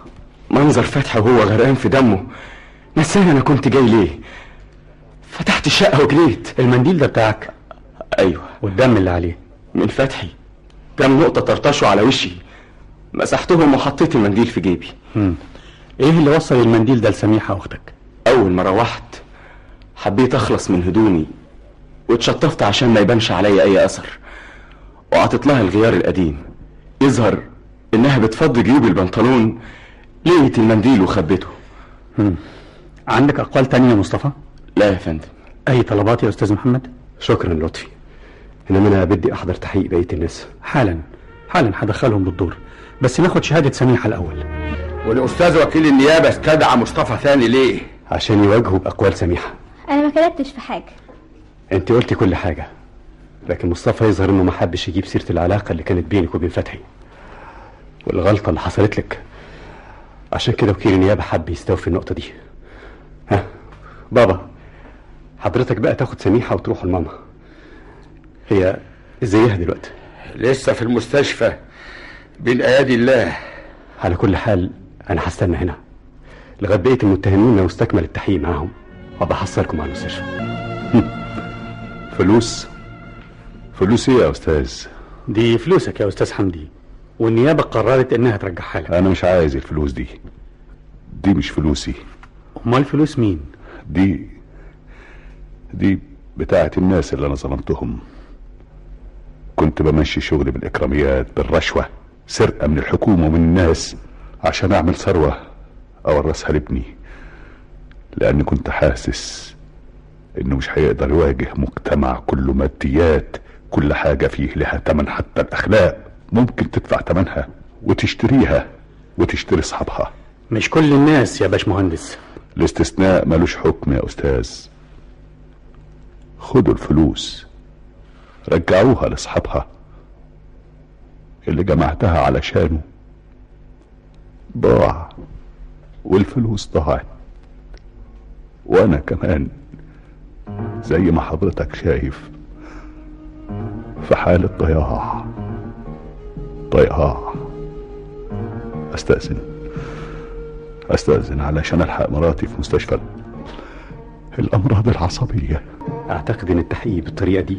منظر فتحي وهو غرقان في دمه نساني انا كنت جاي ليه. فتحت الشقة وجريت. المنديل ده بتاعك؟ ايوه. والدم اللي عليه؟ من فتحي، كام نقطة طرطشوا على وشي، مسحتهم وحطيت المنديل في جيبي. ايه اللي وصل المنديل ده لسميحة اختك؟ اول ما روحت حبيت اخلص من هدومي واتشطفت عشان ما يبانش عليا اي اثر، وعطيت لها الغيار القديم. يظهر انها بتفضي جيوب البنطلون، لقيت المنديل وخبته. عندك اقوال تانية يا مصطفى؟ لا يا فندم. اي طلبات يا استاذ محمد؟ شكرا لطفي، انما انا بدي احضر تحقيق بقية الناس. حالا هدخلهم بالدور، بس ناخد شهادة سميحة الاول. والاستاذ وكيل النيابة استدعى مصطفى ثاني ليه؟ عشان يواجهوا باقوال سميحة. انا ما كلمتش في حاجة. انت قلتي كل حاجة، لكن مصطفى يظهر انه ما حبش يجيب سيرة العلاقة اللي كانت بينك وبين فتحي والغلطة اللي حصلت لك، عشان كده وكيل النيابة حب يستوفي النقطة دي. ها بابا، حضرتك بقى تاخد سميحة وتروحوا لماما. هي ازيها دلوقتي؟ لسه في المستشفى بين ايادي الله. على كل حال انا هستنى هنا، لغايه بقيه المتهمين لو استكمل التحقيق معاهم، وبحصلكم على المستشفى. فلوس ايه يا استاذ؟ دي فلوسك يا استاذ حمدي، والنيابه قررت انها ترجعها لك. انا مش عايز الفلوس دي مش فلوسي. امال فلوس مين؟ دي بتاعت الناس اللي انا ظلمتهم. كنت بمشي شغلي بالاكراميات، بالرشوه، سرقه من الحكومه ومن الناس عشان اعمل ثروه اورثها لابني، لان كنت حاسس انه مش هيقدر يواجه مجتمع كله ماديات، كل حاجه فيه لها تمن، حتى الاخلاق ممكن تدفع تمنها وتشتريها وتشتري اصحابها. مش كل الناس يا باشمهندس. الاستثناء ملوش حكم يا استاذ. خدوا الفلوس رجعوها لاصحابها اللي جمعتها علشانه ضاع، والفلوس ضاعت، وانا كمان زي ما حضرتك شايف في حالة ضياع. استأذن علشان الحق مراتي في مستشفى الامراض العصبية. اعتقد ان التحقيق بالطريقه دي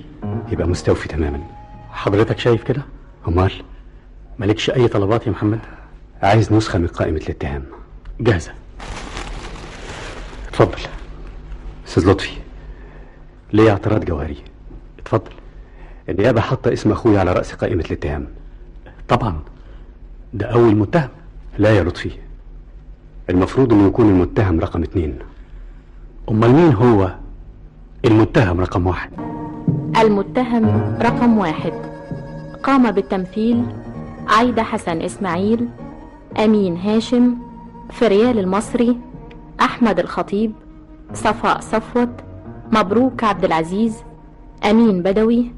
يبقى مستوفي تماما. حضرتك شايف كده؟ امال مالكش اي طلبات يا محمد؟ عايز نسخه من قائمه الاتهام. جاهزه. اتفضل. استاذ لطفي، ليه اعتراض جوهري. اتفضل. النيابه حاطه اسم اخويا على راس قائمه الاتهام. طبعا ده اول متهم. لا يا لطفي، المفروض انه يكون المتهم رقم 2. امال مين هو المتهم رقم 1؟ المتهم رقم 1 قام بالتمثيل عايدة حسن إسماعيل، أمين هاشم، فريال المصري، أحمد الخطيب، صفاء صفوت، مبروك عبد العزيز، أمين بدوي،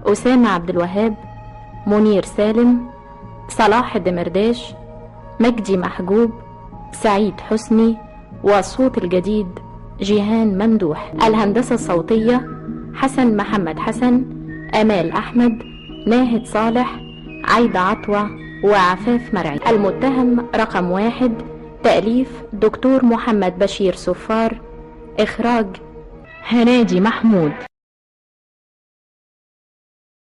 أسامة عبد الوهاب، منير سالم، صلاح الدمرداش، مجدي محجوب، سعيد حسني، والصوت الجديد جيهان ممدوح. الهندسة الصوتية حسن محمد حسن، أمال أحمد، ناهد صالح، عايدة عطوة، وعفاف مرعي. المتهم رقم 1 تأليف دكتور محمد بشير صفار، إخراج هنادي محمود.